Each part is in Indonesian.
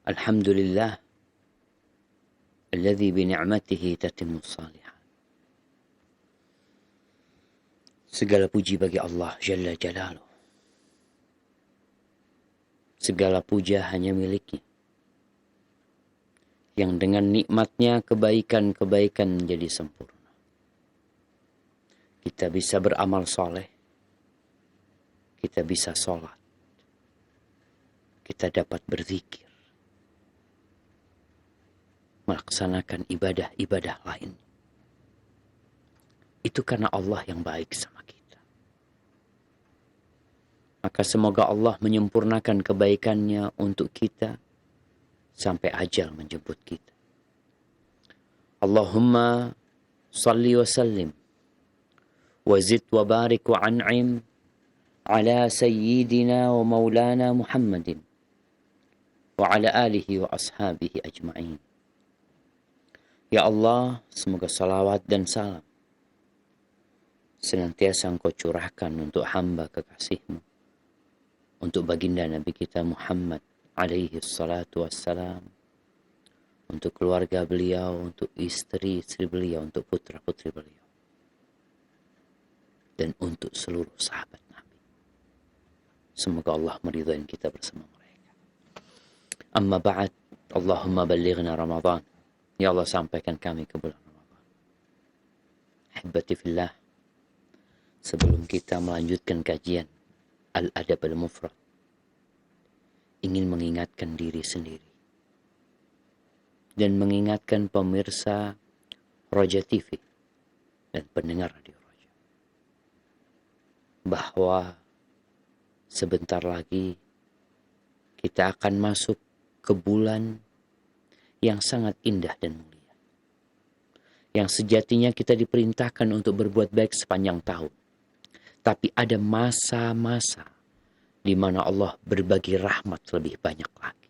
Alhamdulillah alladzi bi ni'matihi tatimmus shalihat. Segala puji bagi Allah Jalla Jalaluh. Segala puja hanya miliknya. Yang dengan nikmatnya kebaikan-kebaikan menjadi sempurna. Kita bisa beramal soleh. Kita bisa sholat. Kita dapat berzikir. Melaksanakan ibadah-ibadah lain. Itu karena Allah yang baik sama kita. Maka semoga Allah menyempurnakan kebaikannya untuk kita sampai ajal menjemput kita. Allahumma salli wa sallim wa zid wa barik wa an'im ala sayyidina wa maulana Muhammadin wa ala alihi wa ashabihi ajma'in. Ya Allah, semoga salawat dan salam senantiasa Engkau curahkan untuk hamba kekasih-Mu, untuk baginda Nabi kita Muhammad alaihi salatu wassalam, untuk keluarga beliau, untuk istri-istri beliau, untuk putra-putri beliau, dan untuk seluruh sahabat Nabi. Semoga Allah meridhai kita bersama mereka. Amma ba'd, Allahumma ballighna Ramadan. Ya Allah, sampaikan kami ke bulan Ramadan. Ahibati fillah, sebelum kita melanjutkan kajian Al-Adab Al-Mufrad, ingin mengingatkan diri sendiri dan mengingatkan pemirsa Roja TV dan pendengar Radio Roja bahwa sebentar lagi kita akan masuk ke bulan yang sangat indah dan mulia, yang sejatinya kita diperintahkan untuk berbuat baik sepanjang tahun. Tapi ada masa-masa di mana Allah berbagi rahmat lebih banyak lagi.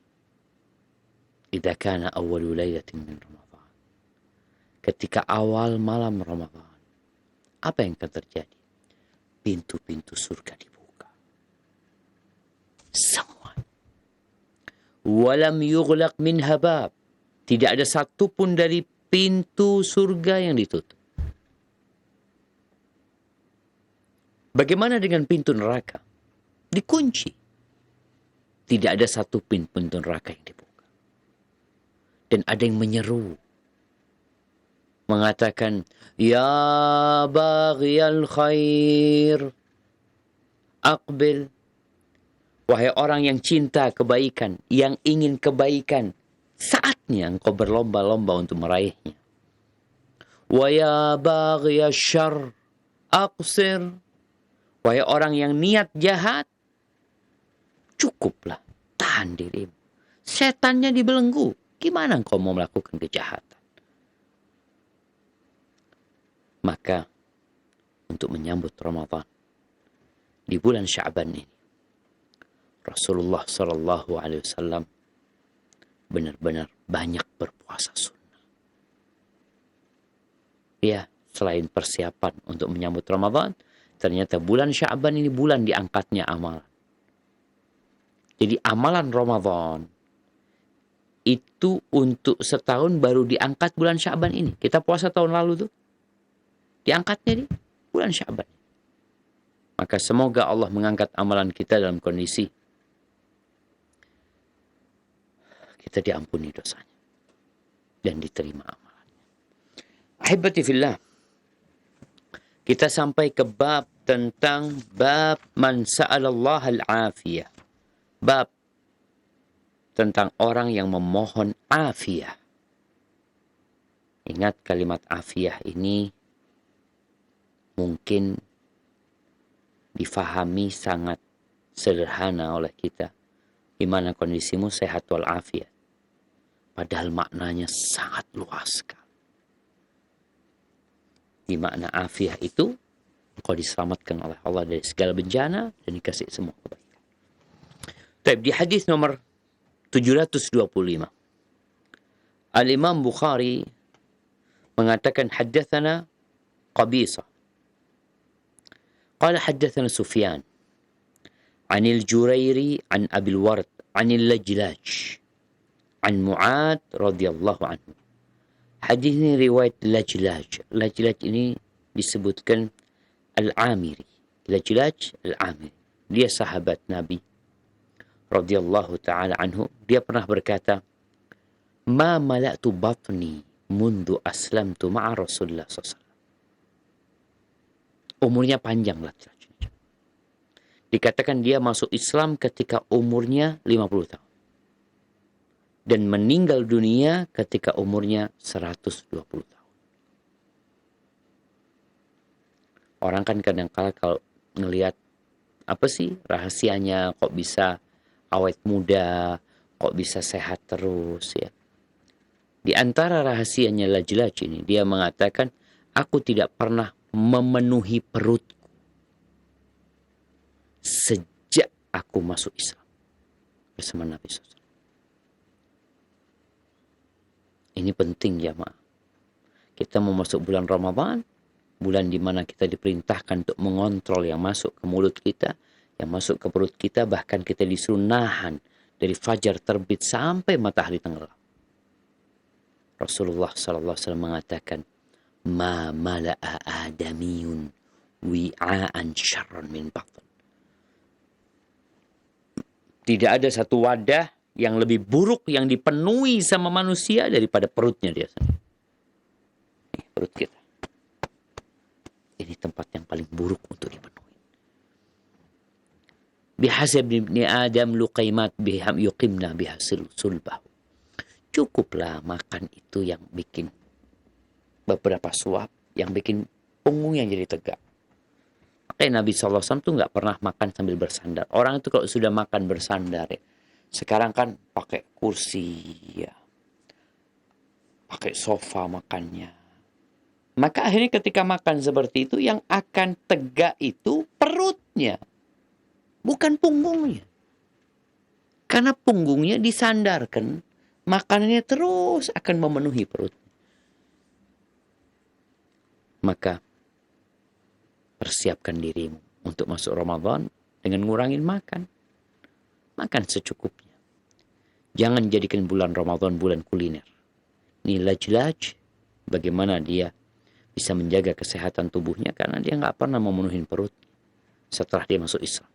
Idza kana awwalu lailatin min Ramadan. Ketika awal malam Ramadan, apa yang akan terjadi? Pintu-pintu surga dibuka. Semua. Walam yughlaq minha bab. Tidak ada satupun dari pintu surga yang ditutup. Bagaimana dengan pintu neraka? Dikunci. Tidak ada satu pintu neraka yang dibuka. Dan ada yang menyeru. Mengatakan, Ya baghiyal khair, aqbil. Wahai orang yang cinta kebaikan, yang ingin kebaikan, saatnya engkau berlomba-lomba untuk meraihnya. Wa ya baghiyal syarr, aqsir. Wahai orang yang niat jahat, cukuplah, tahan dirimu. Setannya dibelenggu. Gimana engkau mau melakukan kejahatan? Maka, untuk menyambut Ramadan, di bulan Sya'ban ini, Rasulullah SAW benar-benar banyak berpuasa sunnah. Ya, selain persiapan untuk menyambut Ramadan, ternyata bulan Sya'ban ini bulan diangkatnya amalan. Jadi amalan Ramadan itu untuk setahun baru diangkat bulan Sya'ban ini. Kita puasa tahun lalu tuh, diangkatnya di bulan Sya'ban. Maka semoga Allah mengangkat amalan kita dalam kondisi kita diampuni dosanya dan diterima amalannya. Ahibati fillah, kita sampai ke bab tentang bab man sa'alallah al-afiyah. Bab tentang orang yang memohon afiyah. Ingat kalimat afiyah ini mungkin difahami sangat sederhana oleh kita. Di mana kondisimu sehat walafiat. Padahal maknanya sangat luas sekali. Di makna afiyah itu, engkau diselamatkan oleh Allah dari segala bencana dan dikasih semua kebaikan. Tapi di hadis nomor 725, Al-Imam Bukhari mengatakan haddatsana Qabisa. Qala haddatsana Sufyan. Anil Jurairi an Abil Ward anil Lajlaj. an Mu'ad radhiyallahu anhu. Hadis ini riwayat Lajlaj. Lajlaj ini disebutkan Al-Amiri. Lajlaj Al-Amiri. Dia sahabat Nabi radhiyallahu taala anhu. Dia pernah berkata, "Ma mala'tu batni mundu aslamtu ma'a Rasulullah SAW." Umurnya panjang Lajlaj. Dikatakan dia masuk Islam ketika umurnya 50 tahun. Dan meninggal dunia ketika umurnya 120 tahun. Orang kan kadang-kala kalau ngelihat apa sih rahasianya kok bisa awet muda, kok bisa sehat terus ya. Di antara rahasianya Lajlaj ini, dia mengatakan, aku tidak pernah memenuhi perutku sejak aku masuk Islam bersama Nabi SAW. Ini penting jamaah. Kita mau masuk bulan Ramadan, bulan di mana kita diperintahkan untuk mengontrol yang masuk ke mulut kita, yang masuk ke perut kita, bahkan kita disuruh nahan dari fajar terbit sampai matahari tenggelam. Rasulullah SAW mengatakan, "Ma mala'a adamiyun wi'aan syarran min batn." Tidak ada satu wadah yang lebih buruk yang dipenuhi sama manusia daripada perutnya dia sendiri. Perut kita. Ini tempat yang paling buruk untuk dipenuhi. Bihasab ibni Adam luqaimat biham yuqimna bihasil sulbahu. Cukuplah makan itu yang bikin beberapa suap, yang bikin punggungnya jadi tegak. Makanya Nabi SAW tuh nggak pernah makan sambil bersandar. Orang itu kalau sudah makan bersandar ya. Sekarang kan pakai kursi ya. Pakai sofa makannya. Maka akhirnya ketika makan seperti itu, yang akan tegak itu perutnya. Bukan punggungnya. Karena punggungnya disandarkan, makanannya terus akan memenuhi perut. Maka persiapkan dirimu untuk masuk Ramadan dengan ngurangin makan. Makan secukupnya. Jangan jadikan bulan Ramadan bulan kuliner. Ini Lajlaj, bagaimana dia bisa menjaga kesehatan tubuhnya karena dia nggak pernah memenuhi perut setelah dia masuk Islam.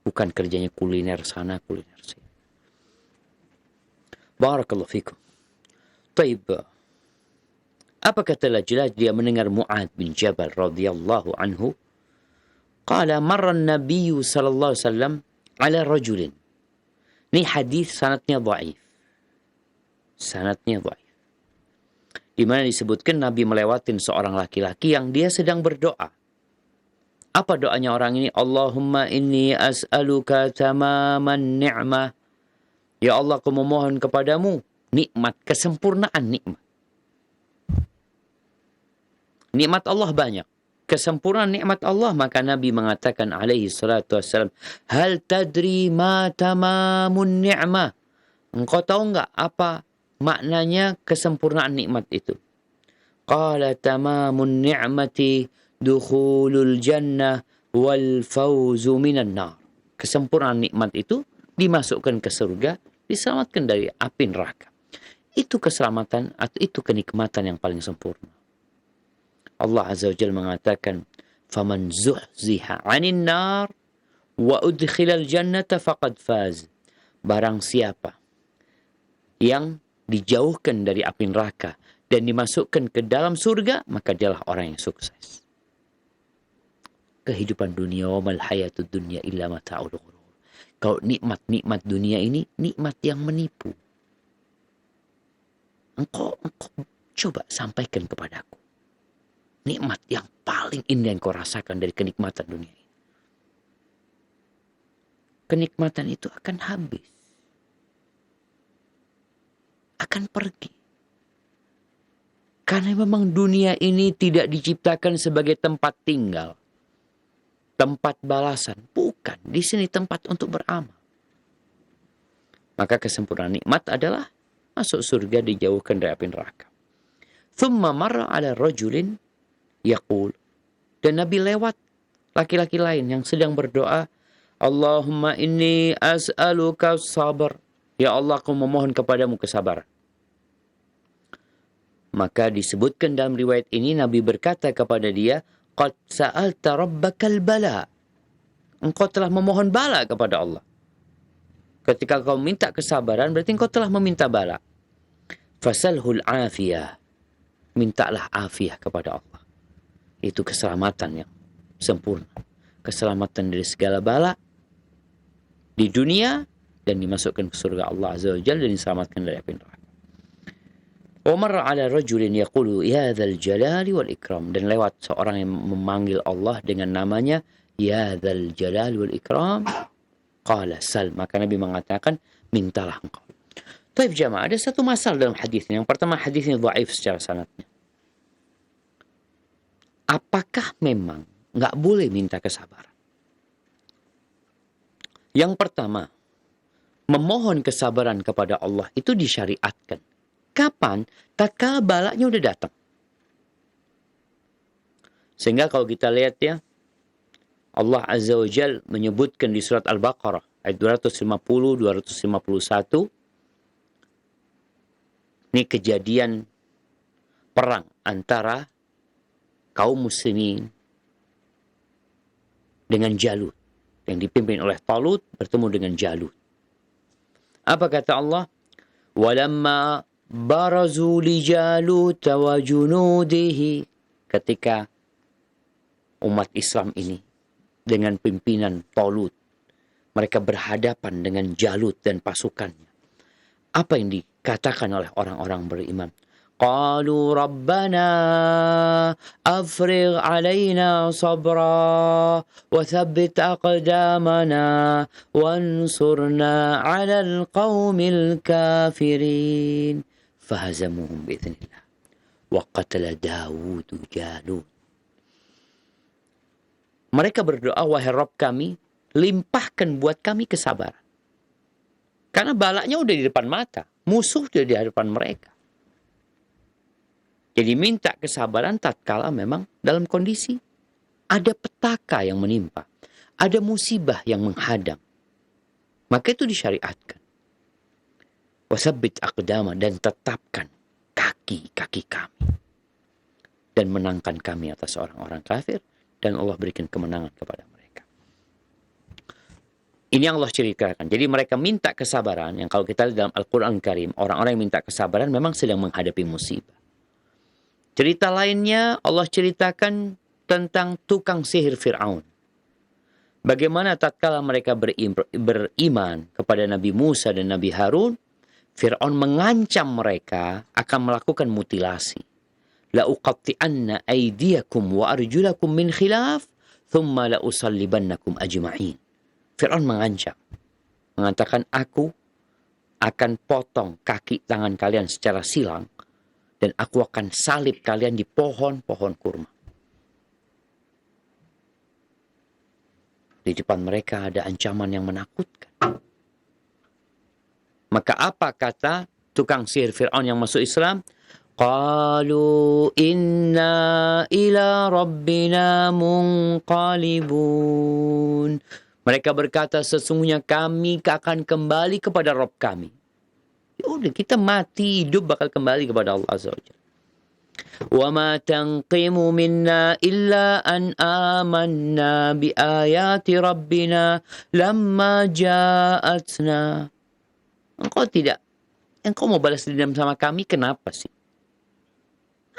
Bukan kerjanya kuliner sana, kuliner sini. Barakallahu fikum. Taib. Apa kata Lajlaj? Dia mendengar Mu'ad bin Jabal radhiyallahu anhu. Qala marra an-nabiy sallallahu alaihi wasallam ala rajulin. Ini hadis sanadnya dhaif. Sanadnya dhaif. Di mana disebutkan Nabi melewatin seorang laki-laki yang dia sedang berdoa. Apa doanya orang ini? Allahumma inni as'aluka tamaman ni'mah. Ya Allah, aku memohon kepadamu nikmat, kesempurnaan nikmat. Nikmat Allah banyak. Kesempurnaan nikmat Allah. Maka Nabi mengatakan alaihi salatu wassalam, hal tadri ma tamamun ni'mah. Engkau tahu enggak apa maknanya kesempurnaan nikmat itu? Qala tamamun ni'mati dukhulul jannah wal fawzu minan nar. Kesempurnaan nikmat itu dimasukkan ke surga, diselamatkan dari api neraka. Itu keselamatan atau itu kenikmatan yang paling sempurna. Allah Azza wa Jalla mengatakan, "Faman zuhziha 'anil nar wa udkhilal jannata faqad faz." Barang siapa yang dijauhkan dari api neraka dan dimasukkan ke dalam surga, maka dialah orang yang sukses. Kehidupan dunia, wa mal hayatud dunya illa mata'ul ghurur. Kalau nikmat-nikmat dunia ini nikmat yang menipu. Engkau coba sampaikan kepadaku nikmat yang paling indah yang kau rasakan dari kenikmatan dunia ini. Kenikmatan itu akan habis. Akan pergi. Karena memang dunia ini tidak diciptakan sebagai tempat tinggal. Tempat balasan. Bukan. Di sini tempat untuk beramal. Maka kesempurnaan nikmat adalah masuk surga, dijauhkan dari api neraka. Thumma marra ala rajulin yaqul. Dan Nabi lewat laki-laki lain yang sedang berdoa, Allahumma inni as'aluka sabar. Ya Allah, aku memohon kepadamu kesabaran. Maka disebutkan dalam riwayat ini, Nabi berkata kepada dia, Qad sa'alta rabbakal bala. Engkau telah memohon bala kepada Allah. Ketika kau minta kesabaran, berarti engkau telah meminta bala. Fasalhul afiyah. Mintalah afiyah kepada Allah. Itu keselamatan yang sempurna. Keselamatan dari segala bala di dunia dan dimasukkan ke surga Allah Azza wa Jalla dan diselamatkan dari api neraka. Umar ala rajulin yaqulu ya dzal jalali wal ikram, dan lewat seorang yang memanggil Allah dengan namanya ya dzal jalali wal ikram, qala sal, maka Nabi mengatakan mintalah engkau. Taib jamaah, ada satu masalah dalam hadis ini. Yang pertama, hadis ini dhaif secara sanadnya. Apakah memang nggak boleh minta kesabaran? Yang pertama, memohon kesabaran kepada Allah itu disyariatkan. Kapan? Tatkala balanya udah datang. Sehingga kalau kita lihat ya, Allah Azza wa Jal menyebutkan di surat Al-Baqarah ayat 250, 251. Ini kejadian perang antara kaum muslimin dengan Jalut. Yang dipimpin oleh Talut bertemu dengan Jalut. Apa kata Allah? Walamma barazu li Jalut wa junudihi. Ketika umat Islam ini dengan pimpinan Talut, mereka berhadapan dengan Jalut dan pasukannya. Apa yang dikatakan oleh orang-orang beriman? Qalu rabbana afrigh alaina sabra wa thabbit aqdamana wansurna 'alal qaumil kafirin fahazamuhum bi'idznillah wa qatala Daud Jalut. Mereka berdoa, wahai Rabb kami, limpahkan buat kami kesabaran. Karena balaknya udah di depan mata, musuh udah di hadapan mereka. Jadi minta kesabaran tatkala memang dalam kondisi ada petaka yang menimpa, ada musibah yang menghadang. Maka itu disyariatkan. Wasabbit aqdama, dan tetapkan kaki-kaki kami. Dan menangkan kami atas orang-orang kafir, dan Allah berikan kemenangan kepada mereka. Ini yang Allah ceritakan. Jadi mereka minta kesabaran, yang kalau kita lihat dalam Al-Quran Karim, orang-orang yang minta kesabaran memang sedang menghadapi musibah. Cerita lainnya Allah ceritakan tentang tukang sihir Fir'aun. Bagaimana tatkala mereka beriman kepada Nabi Musa dan Nabi Harun, Fir'aun mengancam mereka akan melakukan mutilasi. La uqatti'anna aydiyakum wa arjulakum min khilaf, thumma la usallibannakum ajma'in. Fir'aun mengancam, mengatakan aku akan potong kaki tangan kalian secara silang, dan aku akan salib kalian di pohon-pohon kurma. Di depan mereka ada ancaman yang menakutkan. Maka apa kata tukang sihir Fir'aun yang masuk Islam? Qalu inna ila rabbina munqalibun. Mereka berkata, sesungguhnya kami akan kembali kepada Rabb kami. Ya udah, kita mati, hidup bakal kembali kepada Allah Azza wa Jalla. Wa ma tanqimu minna illa an amanna bi ayati rabbina lamma ja'atna. Engkau mau balas dendam sama kami, kenapa sih?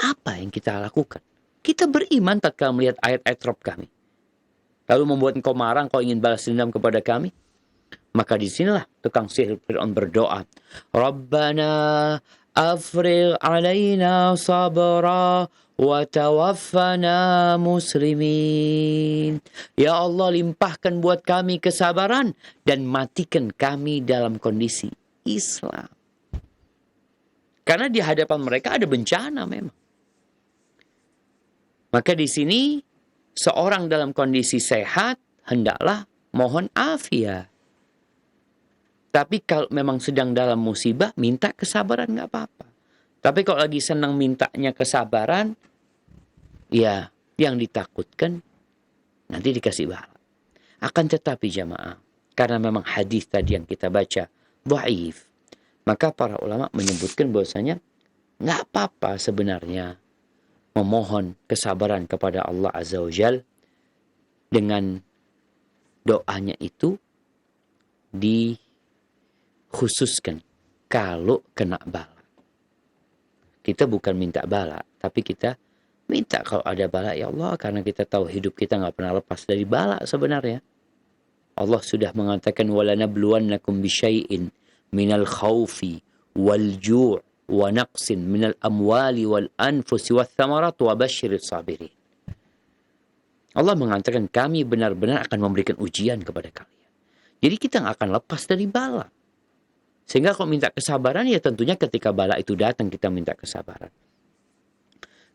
Apa yang kita lakukan? Kita beriman tatkala melihat ayat-ayat Rabb kami. Lalu membuat engkau marah, engkau ingin balas dendam kepada kami? Maka disinilah tukang sihir Fir'aun berdoa. Rabbana afrigh alaina sabra wa tawaffana muslimin. Ya Allah, limpahkan buat kami kesabaran dan matikan kami dalam kondisi Islam. Karena di hadapan mereka ada bencana memang. Maka di sini seorang dalam kondisi sehat hendaklah mohon afiat. Tapi kalau memang sedang dalam musibah, minta kesabaran nggak apa-apa. Tapi kalau lagi senang mintanya kesabaran, ya yang ditakutkan nanti dikasih pahala. Akan tetapi jamaah, karena memang hadis tadi yang kita baca dhaif, Maka para ulama menyebutkan bahwasanya nggak apa-apa sebenarnya memohon kesabaran kepada Allah Azza wa Jal dengan doanya itu dikhususkan kalau kena bala. Kita bukan minta bala, tapi kita minta kalau ada bala, ya Allah, karena kita tahu hidup kita nggak pernah lepas dari bala sebenarnya. Allah sudah mengatakan walanabluwannakum bisyai'in minal khaufi wal ju' wa naqsin minal amwali wal anfusi wath thamarat wa basyiris sabirin. Allah mengatakan kami benar-benar akan memberikan ujian kepada kalian. Jadi kita nggak akan lepas dari bala. Sehingga kalau minta kesabaran ya tentunya ketika bala itu datang kita minta kesabaran.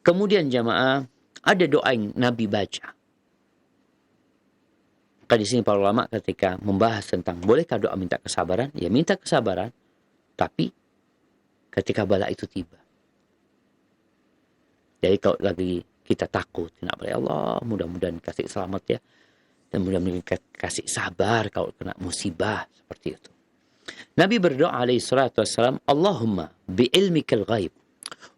Kemudian jamaah ada doa yang Nabi baca. Maka di sini para ulama ketika membahas tentang bolehkah doa minta kesabaran, ya minta kesabaran, tapi ketika bala itu tiba. Jadi kalau lagi kita takut, ya Allah mudah-mudahan kasih selamat ya, dan mudah-mudahan kasih sabar kalau kena musibah seperti itu. Nabi berdoa alaihi salatu wassalam, Allahumma bi'ilmikal ghaib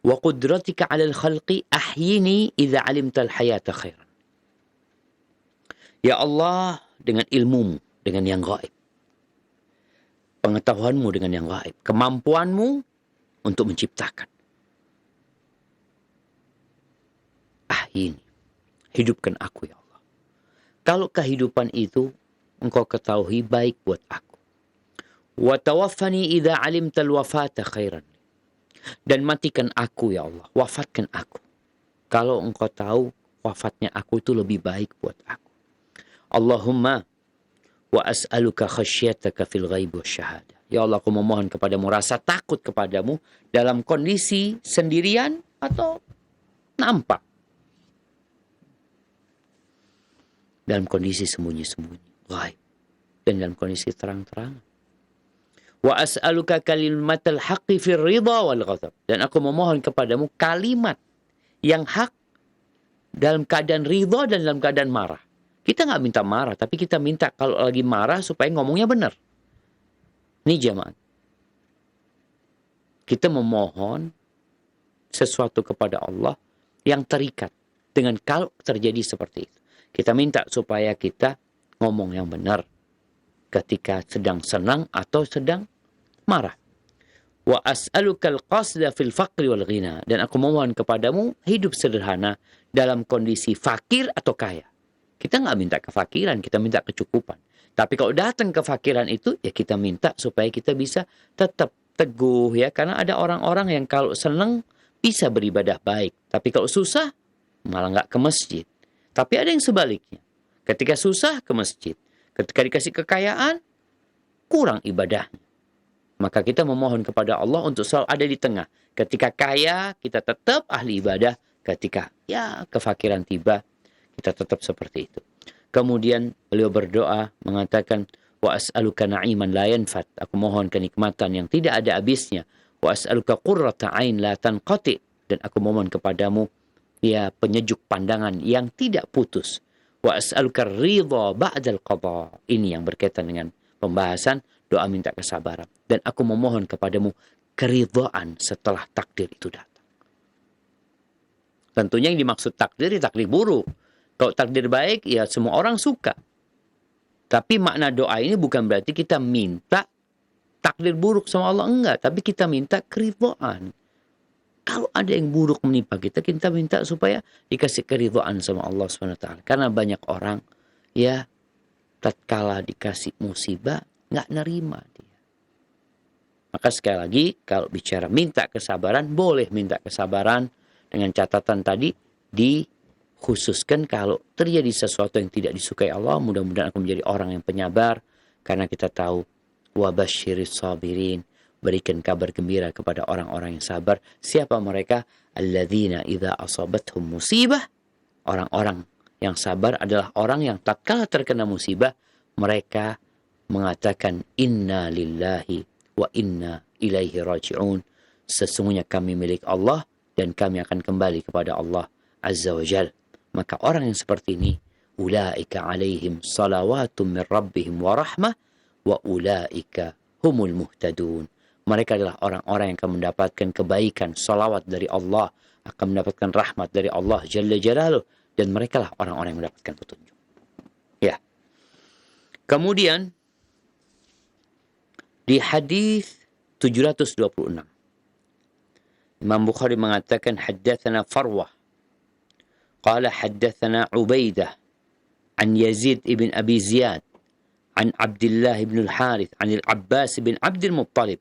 wa qudratika 'alal khalqi ahyini idza 'alimtal hayata khairan. Ya Allah, dengan ilmumu, dengan yang gaib. Pengetahuanmu dengan yang gaib. Kemampuanmu untuk menciptakan. Ahyini, hidupkan aku ya Allah. Kalau kehidupan itu engkau ketahui baik buat aku. Wa tawaffani idza 'alimtal wafata khairan. Dan matikan aku ya Allah, wafatkan aku. Kalau engkau tahu wafatnya aku itu lebih baik buat aku. Allahumma wa as'aluka khasyataka fil ghaib wasyahada. Ya Allah, aku memohon kepadamu rasa takut kepadamu dalam kondisi sendirian atau nampak. Dalam kondisi sembunyi-sembunyi, ghaib. Dan dalam kondisi terang-terang. Wa as'aluka kalimatal haqqi fir ridha wal ghadab. Dan aku memohon kepadamu kalimat yang hak dalam keadaan ridha dan dalam keadaan marah. Kita nggak minta marah, tapi kita minta kalau lagi marah supaya ngomongnya benar. Ini jemaah. Kita memohon sesuatu kepada Allah yang terikat dengan kalau terjadi seperti itu. Kita minta supaya kita ngomong yang benar ketika sedang senang atau sedang marah. Wa as'alukal qasda fil faqri wal ghina. Dan aku memohon kepadamu hidup sederhana dalam kondisi fakir atau kaya. Kita nggak minta kefakiran, kita minta kecukupan. Tapi kalau datang kefakiran itu, ya kita minta supaya kita bisa tetap teguh ya. Karena ada orang-orang yang kalau senang bisa beribadah baik. Tapi kalau susah, malah nggak ke masjid. Tapi ada yang sebaliknya. Ketika susah, ke masjid. Ketika dikasih kekayaan, kurang ibadahnya. Maka kita memohon kepada Allah untuk selalu ada di tengah. Ketika kaya, kita tetap ahli ibadah. Ketika ya kefakiran tiba, kita tetap seperti itu. Kemudian beliau berdoa mengatakan, wa as'aluka na'iman la yanfat. Aku mohon kenikmatan yang tidak ada habisnya. Wa as'aluka qurrata ain la tanqati. Dan aku mohon kepadamu ya penyejuk pandangan yang tidak putus. Wa as'aluka ridha ba'dal qada. Ini yang berkaitan dengan pembahasan doa minta kesabaran. Dan aku memohon kepadamu keridhaan setelah takdir itu datang. Tentunya yang dimaksud takdir, takdir buruk. Kalau takdir baik, ya semua orang suka. Tapi makna doa ini bukan berarti kita minta takdir buruk sama Allah, enggak. Tapi kita minta keridhaan. Kalau ada yang buruk menimpa kita, kita minta supaya dikasih keridhaan sama Allah SWT. Karena banyak orang, ya, tatkala dikasih musibah, nggak nerima dia. Maka sekali lagi, kalau bicara minta kesabaran, boleh minta kesabaran dengan catatan tadi dikhususkan kalau terjadi sesuatu yang tidak disukai Allah, mudah-mudahan aku menjadi orang yang penyabar, karena kita tahu wabasyiris sabirin, berikan kabar gembira kepada orang-orang yang sabar. Siapa mereka? Alladzina idza asabathum musibah. Orang-orang yang sabar adalah orang yang tatkala terkena musibah, mereka mengatakan inna lillahi wa inna ilaihi raji'un. Sesungguhnya kami milik Allah dan kami akan kembali kepada Allah Azza wa Jal. Maka orang yang seperti ini, ulaika alaihim salawatum min rabbihim wa rahmah wa ulaika humul muhtadun. Mereka adalah orang-orang yang akan mendapatkan kebaikan, salawat dari Allah, akan mendapatkan rahmat dari Allah Jalla Jalaluh, dan mereka lah orang-orang yang mendapatkan petunjuk. Ya. Kemudian di hadis 726, Imam Bukhari mengatakan haddatsana Farwah qala haddatsana Ubaidah an Yazid ibn Abi Ziyad an Abdullah ibn al-Harith an al-Abbas ibn Abdul Muttalib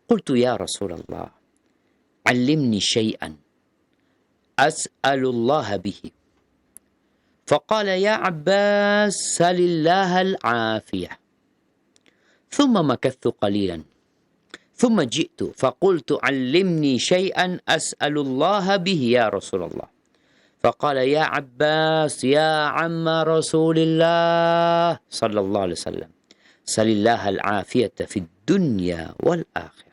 qultu ya Rasulullah علمني شيئا أسأل الله به فقال يا عباس سل الله العافية ثم مكثت قليلا ثم جئت فقلت علمني شيئا أسأل الله به يا رسول الله فقال يا عباس يا عم رسول الله صلى الله عليه وسلم سل الله العافية في الدنيا والآخرة.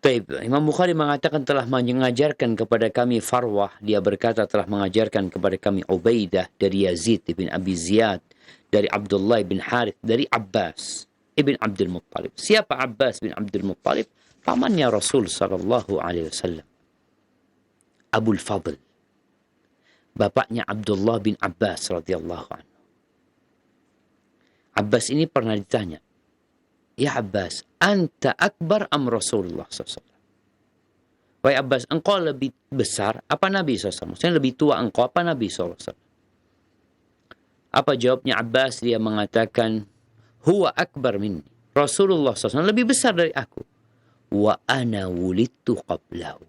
Baik, Imam Bukhari mengatakan telah mengajarkan kepada kami Farwah, dia berkata telah mengajarkan kepada kami Ubaidah dari Yazid bin Abi Ziyad, dari Abdullah bin Harith, dari Abbas ibn Abdul Muttalib. Siapa Abbas bin Abdul Muttalib? Pamannya Rasul sallallahu alaihi wasallam, Abul Fadl, bapaknya Abdullah bin Abbas radhiyallahu anhu. Abbas ini pernah ditanya, ya Abbas, anta akbar am Rasulullah SAW? Wahai Abbas, engkau lebih besar apa Nabi SAW? Maksudnya lebih tua engkau apa Nabi SAW? Apa jawabnya Abbas? Dia mengatakan, huwa akbar minni. Rasulullah SAW lebih besar dari aku. Wa ana wulidtu qablahu.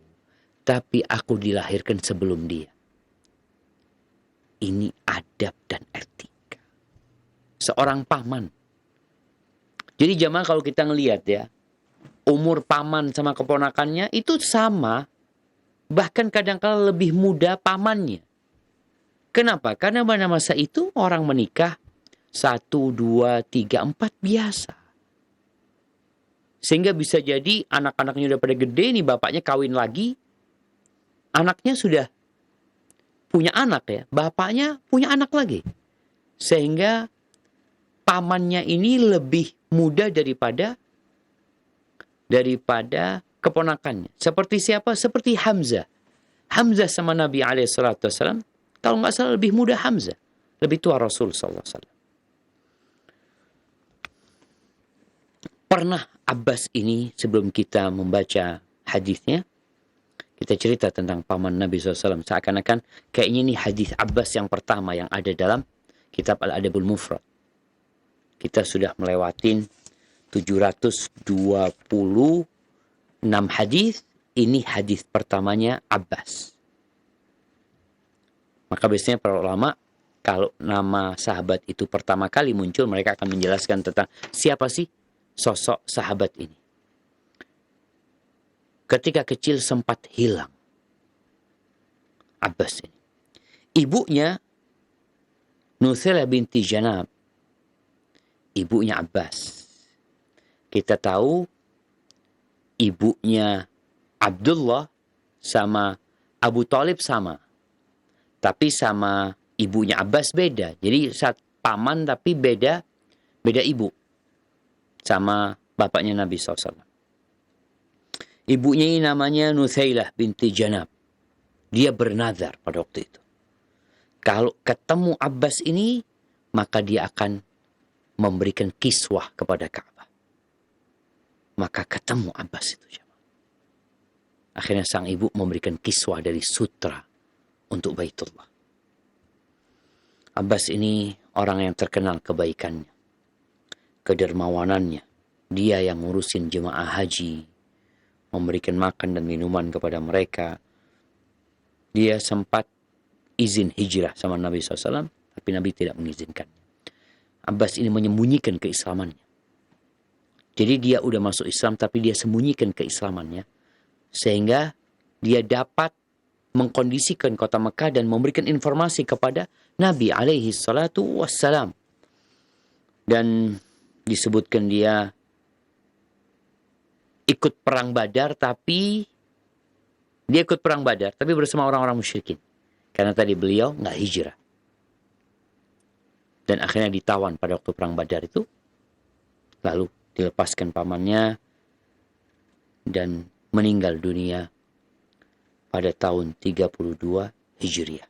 Tapi aku dilahirkan sebelum dia. Ini adab dan etika seorang paman. Jadi jamaah kalau kita ngelihat ya, umur paman sama keponakannya itu sama, bahkan kadang-kala lebih muda pamannya. Kenapa? Karena pada masa itu orang menikah 1, 2, 3, 4 biasa. Sehingga bisa jadi anak-anaknya udah pada gede nih, bapaknya kawin lagi, anaknya sudah punya anak ya, bapaknya punya anak lagi. Sehingga pamannya ini lebih muda daripada keponakannya. Seperti siapa? Seperti Hamzah. Hamzah sama Nabi SAW, kalau nggak salah lebih muda Hamzah, lebih tua Rasul SAW. Pernah Abbas ini, sebelum kita membaca hadisnya, kita cerita tentang paman Nabi SAW. Seakan-akan kayaknya ini hadis Abbas yang pertama yang ada dalam kitab Al-Adabul Mufrad. Kita sudah melewatin 726 hadis. Ini hadis pertamanya Abbas. Maka biasanya para ulama, kalau nama sahabat itu pertama kali muncul, mereka akan menjelaskan tentang siapa sih sosok sahabat ini. Ketika kecil sempat hilang Abbas ini. Ibunya Nuthailah binti Janab, ibunya Abbas. Kita tahu ibunya Abdullah sama Abu Thalib sama. Tapi sama ibunya Abbas beda. Jadi saat paman tapi beda ibu. Sama bapaknya Nabi SAW. Ibunya ini namanya Nuthailah binti Janab. Dia bernazar pada waktu itu. Kalau ketemu Abbas ini, maka dia akan memberikan kiswah kepada Ka'bah. Maka ketemu Abbas itu. Akhirnya sang ibu memberikan kiswah dari sutra untuk Baitullah. Abbas ini orang yang terkenal kebaikannya, kedermawanannya. Dia yang ngurusin jemaah haji, memberikan makan dan minuman kepada mereka. Dia sempat izin hijrah sama Nabi SAW, tapi Nabi tidak mengizinkannya. Abbas ini menyembunyikan keislamannya. Jadi dia udah masuk Islam, tapi dia sembunyikan keislamannya. Sehingga dia dapat mengkondisikan kota Mekah dan memberikan informasi kepada Nabi alaihi salatu wassalam. Dan disebutkan dia ikut perang Badar, tapi dia ikut perang Badar, tapi bersama orang-orang musyrikin. Karena tadi beliau nggak hijrah. Dan akhirnya ditawan pada waktu perang Badar itu. Lalu dilepaskan pamannya dan meninggal dunia pada tahun 32 Hijriah.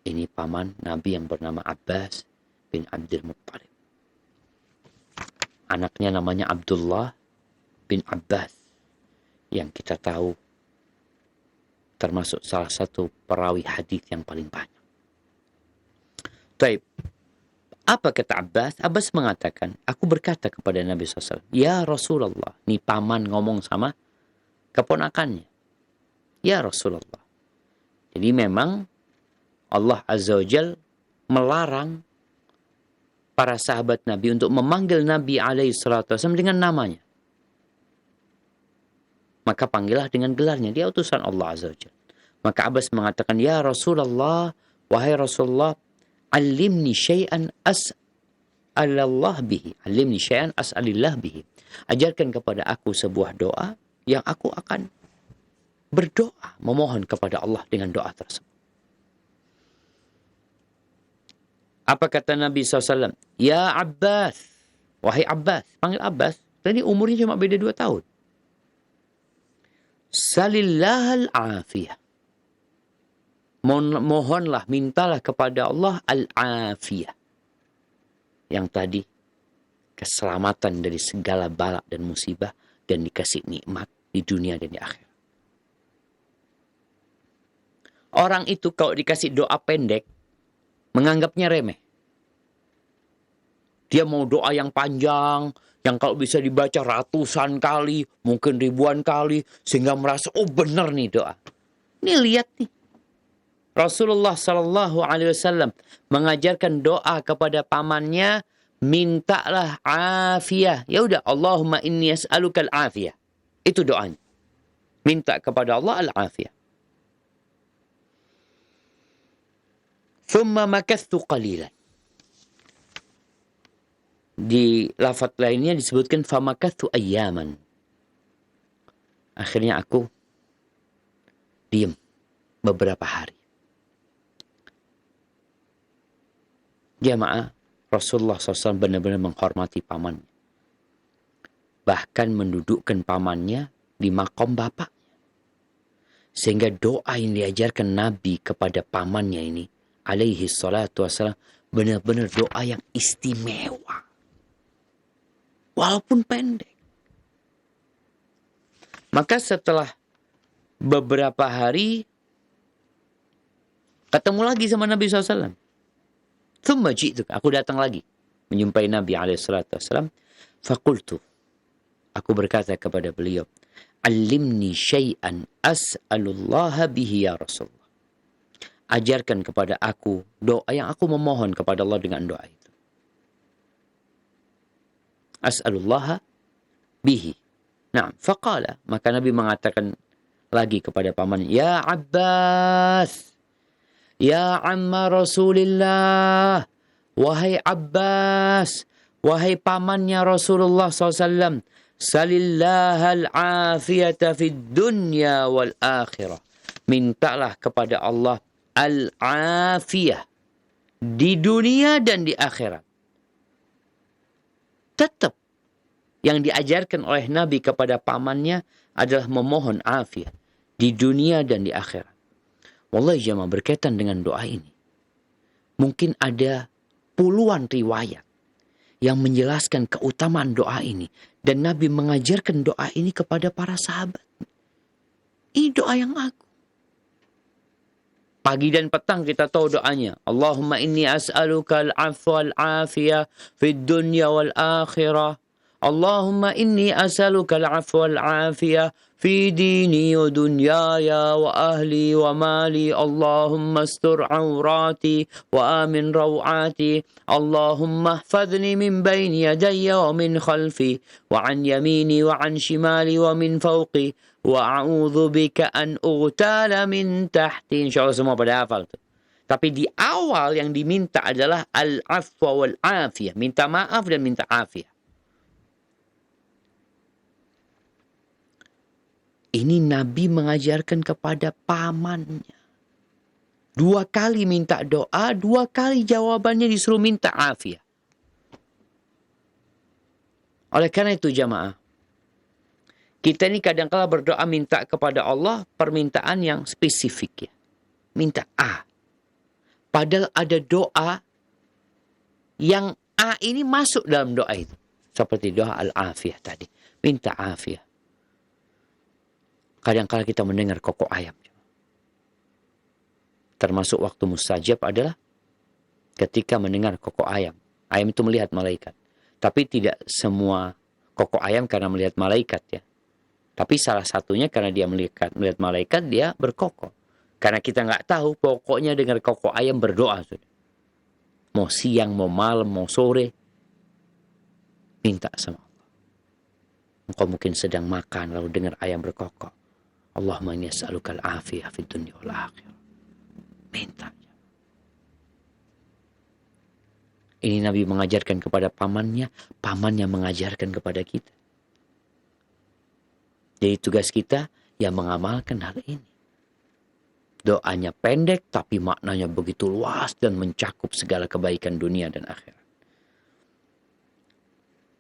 Ini paman Nabi yang bernama Abbas bin Abdul Muttalib. Anaknya namanya Abdullah bin Abbas, yang kita tahu termasuk salah satu perawi hadis yang paling banyak. Taib. Apa kata Abbas? Abbas mengatakan, aku berkata kepada Nabi SAW, ya Rasulullah. Ini paman ngomong sama keponakannya. Ya Rasulullah. Jadi memang Allah Azza wa Jal melarang para sahabat Nabi untuk memanggil Nabi SAW dengan namanya. Maka panggillah dengan gelarnya. Dia utusan Allah Azza wa Jal. Maka Abbas mengatakan, ya Rasulullah, wahai Rasulullah, alimni syai'an as'alallah bihi. Alimni syai'an as'alillah bihi. Ajarkan kepada aku sebuah doa yang aku akan berdoa, memohon kepada Allah dengan doa tersebut. Apa kata Nabi SAW? Ya Abbas. Wahai Abbas. Panggil Abbas. Tadi umurnya cuma beda 2 tahun. Salillahal afiyah. Mohonlah, mintalah kepada Allah al-afiyah. Yang tadi, keselamatan dari segala bala dan musibah. Dan dikasih nikmat di dunia dan di akhirat. Orang itu kalau dikasih doa pendek, menganggapnya remeh. Dia mau doa yang panjang, yang kalau bisa dibaca ratusan kali, mungkin ribuan kali, sehingga merasa, oh benar nih doa. Ini lihat nih. Rasulullah SAW mengajarkan doa kepada pamannya, mintalah afiyah. Ya udah, Allahumma inni as'alukal afiyah. Itu doanya. Minta kepada Allah al-afiyah. Thumma makathu qalilan. Di lafaz lainnya disebutkan famakathu ayyaman. Akhirnya aku diam beberapa hari. Jamaah, Rasulullah SAW benar-benar menghormati pamannya. Bahkan mendudukkan pamannya di makom bapaknya. Sehingga doa yang diajarkan Nabi kepada pamannya ini, alaihi salatu wassalam, benar-benar doa yang istimewa. Walaupun pendek. Maka setelah beberapa hari, ketemu lagi sama Nabi SAW. Thumma ji'tuk, aku datang lagi menjumpai Nabi SAW. Fakultu, aku berkata kepada beliau, alimni syai'an as'alullaha bihi ya Rasulullah. Ajarkan kepada aku doa yang aku memohon kepada Allah dengan doa itu. As'alullaha bihi. Nah, faqala, maka Nabi mengatakan lagi kepada paman, ya Abbas, ya amma Rasulillah, wahai Abbas, wahai pamannya Rasulullah SAW, salillahal afiyata fid dunya wal akhirah. Mintalah kepada Allah al-afiyah di dunia dan di akhirat. Tetap yang diajarkan oleh Nabi kepada pamannya adalah memohon afiat di dunia dan di akhirat. Wallahi jamaah, berkaitan dengan doa ini, mungkin ada puluhan riwayat yang menjelaskan keutamaan doa ini. Dan Nabi mengajarkan doa ini kepada para sahabat. Ini doa yang agung. Pagi dan petang kita tahu doanya. Allahumma inni as'aluka al-afwa al-afiyah fid dunya wal akhirah. Allahumma inni as'aluka al-afwa al-afiyah fi dini wa dunyaya wa ahli wa mali. Allahumma astur awrati wa amin rawati. Allahumma hfadhni min bayni yadayya wa min khalfi wa an yamini wa an shimali wa min fawqi. Wa a'udzu bika an ughtala min tahti. Insyaallah semua pada hafal tuh. Tapi di awal yang diminta adalah al-afwa wal afiyah, minta maaf dan minta afiyah. Ini Nabi mengajarkan kepada pamannya. 2 kali minta doa, 2 kali jawabannya disuruh minta afiyah. Oleh karena itu jamaah, kita ini kadang-kala berdoa minta kepada Allah permintaan yang spesifik ya. Minta A. Padahal ada doa yang A ini masuk dalam doa itu. Seperti doa al-afiyah tadi. Minta afiyah. Kadang-kala kita mendengar kokok ayam. Termasuk waktu mustajab adalah ketika mendengar kokok ayam. Ayam itu melihat malaikat. Tapi tidak semua kokok ayam karena melihat malaikat ya. Tapi salah satunya karena dia melihat malaikat, dia berkokok. Karena kita nggak tahu, pokoknya dengar kokok ayam berdoa. Sudah. Mau siang, mau malam, mau sore. Minta sama Allah. Engkau mungkin sedang makan, lalu dengar ayam berkokok. Allahumma inni as'alukal afiyah fid dunya wal akhirah. Minta. Ini Nabi mengajarkan kepada pamannya mengajarkan kepada kita. Jadi tugas kita yang mengamalkan hal ini. Doanya pendek tapi maknanya begitu luas dan mencakup segala kebaikan dunia dan akhirat.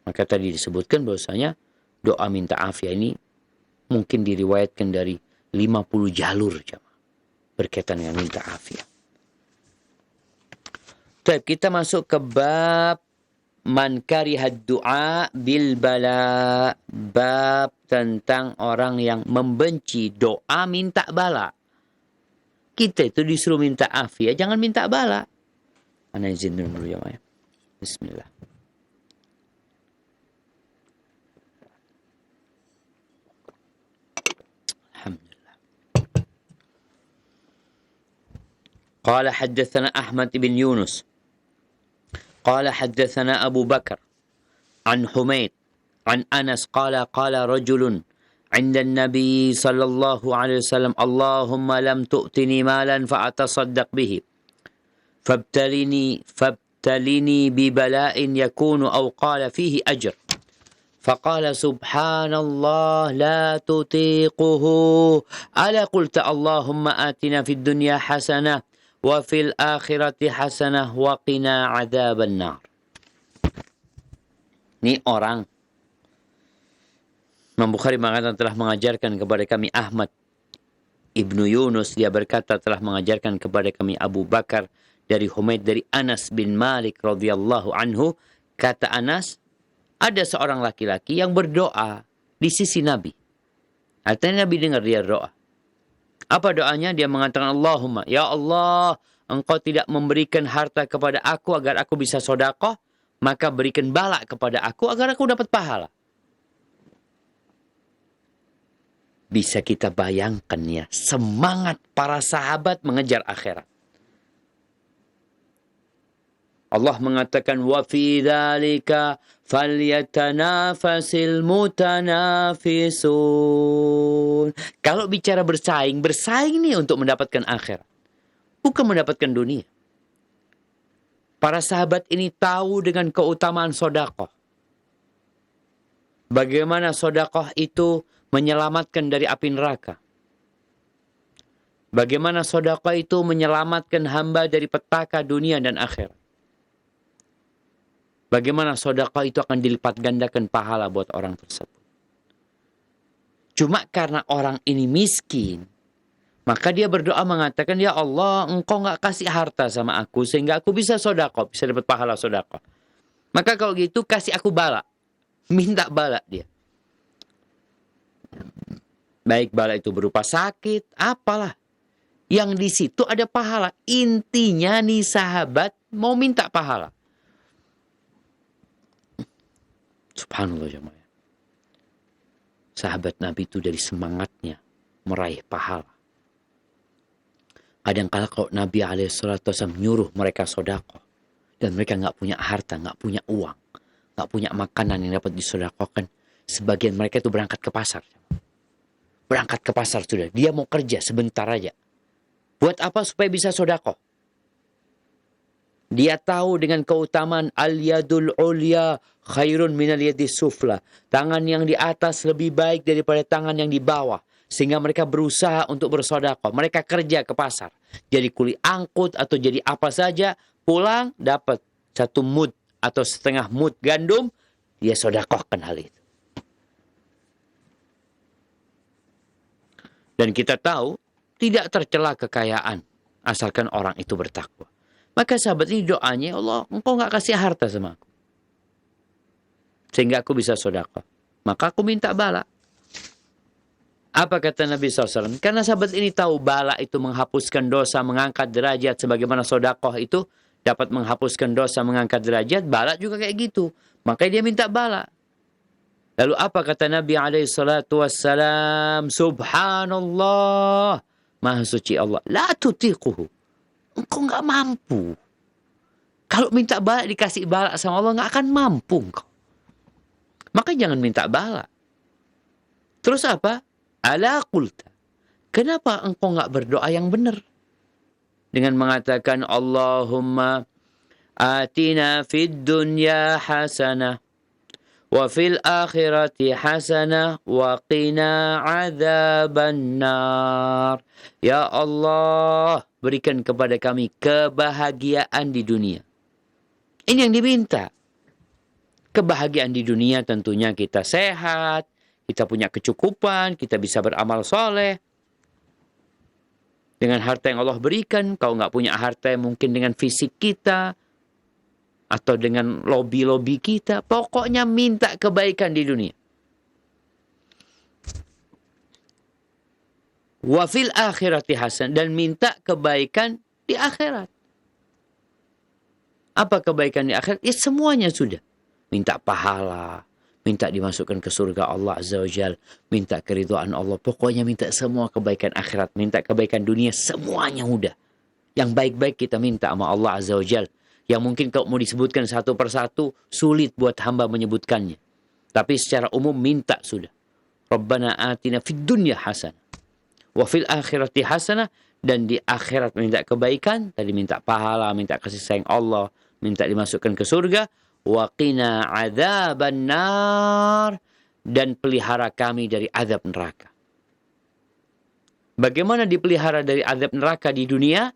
Maka tadi disebutkan bahwasanya doa minta afiyah ini mungkin diriwayatkan dari 50 jalur jamaah berkaitan dengan minta afiyah. Baik, kita masuk ke bab man karihad du'a bil bala. Bab tentang orang yang membenci doa minta bala. Kita itu disuruh minta afiyah, jangan minta bala. Ana izin dulu ya, Maya. Bismillah. Alhamdulillah. Qala haddatsana Ahmad ibn Yunus. قال حدثنا أبو بكر عن حميد عن أنس قال قال رجل عند النبي صلى الله عليه وسلم اللهم لم تؤتني مالا فأتصدق به فابتلني ببلاء يكون أو قال فيه أجر فقال سبحان الله لا تطيقه ألا قلت اللهم آتنا في الدنيا حسنة وفي الآخرة حسنة وقنا عذاب النار. Ini orang Imam Bukhari mengatakan telah mengajarkan kepada kami Ahmad ibnu Yunus. Dia berkata telah mengajarkan kepada kami Abu Bakar dari Humaid dari Anas bin Malik radhiyallahu anhu. Kata Anas, ada seorang laki-laki yang berdoa di sisi Nabi. Artinya Nabi dengar dia doa. Apa doanya? Dia mengatakan Allahumma, ya Allah, engkau tidak memberikan harta kepada aku agar aku bisa sedekah, maka berikan bala kepada aku agar aku dapat pahala. Bisa kita bayangkan ya, semangat para sahabat mengejar akhirat. Allah mengatakan wa fi dzalika falyatanafasil mutanafisun. Kalau bicara bersaing nih untuk mendapatkan akhirat, bukan mendapatkan dunia. Para sahabat ini tahu dengan keutamaan sedekah. Bagaimana sedekah itu menyelamatkan dari api neraka. Bagaimana sedekah itu menyelamatkan hamba dari petaka dunia dan akhirat. Bagaimana sedekah itu akan dilipat gandakan pahala buat orang tersebut. Cuma karena orang ini miskin, maka dia berdoa mengatakan, ya Allah, engkau nggak kasih harta sama aku sehingga aku bisa sedekah, bisa dapat pahala sedekah. Maka kalau gitu kasih aku bala. Minta bala dia. Baik bala itu berupa sakit, apalah. Yang di situ ada pahala. Intinya nih sahabat mau minta pahala. Subhanallah jemaah. Sahabat Nabi itu dari semangatnya meraih pahala. Kadang-kala kalau Nabi SAW nyuruh mereka sedekah dan mereka nggak punya harta, nggak punya uang, nggak punya makanan yang dapat disedekahkan, sebagian mereka itu berangkat ke pasar. Berangkat ke pasar sudah. Dia mau kerja sebentar aja. Buat apa? Supaya bisa sedekah. Dia tahu dengan keutamaan al-yadul ulya khairun minal yadis sufla. Tangan yang di atas lebih baik daripada tangan yang di bawah. Sehingga mereka berusaha untuk bersedekah. Mereka kerja ke pasar. Jadi kuli angkut atau jadi apa saja. Pulang dapat 1 mud atau setengah mud gandum. dia sedekahkan hal itu. Dan kita tahu tidak tercela kekayaan asalkan orang itu bertakwa. Maka sahabat ini doanya, Allah, engkau nggak kasih harta sama aku, sehingga aku bisa sedekah. Maka aku minta bala. Apa kata Nabi SAW? Karena sahabat ini tahu bala itu menghapuskan dosa, mengangkat derajat. Sebagaimana sedekah itu dapat menghapuskan dosa, mengangkat derajat. Bala juga kayak gitu. Makanya dia minta bala. Lalu apa kata Nabi SAW? Subhanallah. Maha suci Allah. La tutiquhu. Engkau nggak mampu. Kalau minta bala dikasih bala sama Allah, nggak akan mampu engkau. Maka jangan minta bala. Terus apa? Ala qulta. Kenapa engkau nggak berdoa yang benar? Dengan mengatakan Allahumma atina fid dunya hasanah wa fil akhirati hasanah wa qina adzaban nar. Ya Allah, berikan kepada kami kebahagiaan di dunia. Ini yang diminta. Kebahagiaan di dunia tentunya kita sehat, kita punya kecukupan, kita bisa beramal soleh. Dengan harta yang Allah berikan, kau nggak punya harta mungkin dengan fisik kita, atau dengan lobby-lobby kita. Pokoknya minta kebaikan di dunia. Wa fil akhirati hasan, dan minta kebaikan di akhirat. Apa kebaikan di akhirat? Ya semuanya sudah. Minta pahala, minta dimasukkan ke surga Allah Azza wa Jal, minta keridhaan Allah. Pokoknya minta semua kebaikan akhirat, minta kebaikan dunia, semuanya udah. Yang baik-baik kita minta sama Allah Azza wa Jal. Yang mungkin kalau mau disebutkan satu persatu, sulit buat hamba menyebutkannya. Tapi secara umum minta sudah. Rabbana atina fid dunya hasanah wa fil akhirati hasanah, dan di akhirat minta kebaikan, tadi minta pahala, minta kasih sayang Allah, minta dimasukkan ke surga, wa qina adzaban nar, dan pelihara kami dari azab neraka. Bagaimana dipelihara dari azab neraka di dunia?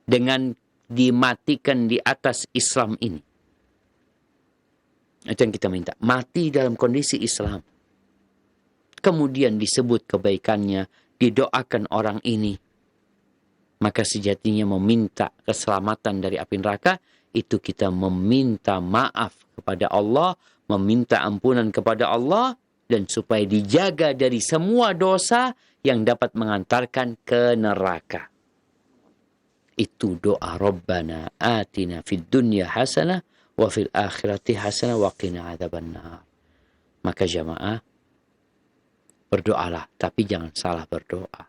Dengan dimatikan di atas Islam ini. Itu yang kita minta. Mati dalam kondisi Islam. Kemudian disebut kebaikannya, didoakan orang ini. Maka sejatinya meminta keselamatan dari api neraka, itu kita meminta maaf kepada Allah, meminta ampunan kepada Allah, dan supaya dijaga dari semua dosa yang dapat mengantarkan ke neraka. Itu doa Rabbana atina fid dunya hasanah wa fil akhirati hasanah wa qina adzabannar. Maka jamaah, berdoalah, tapi jangan salah berdoa.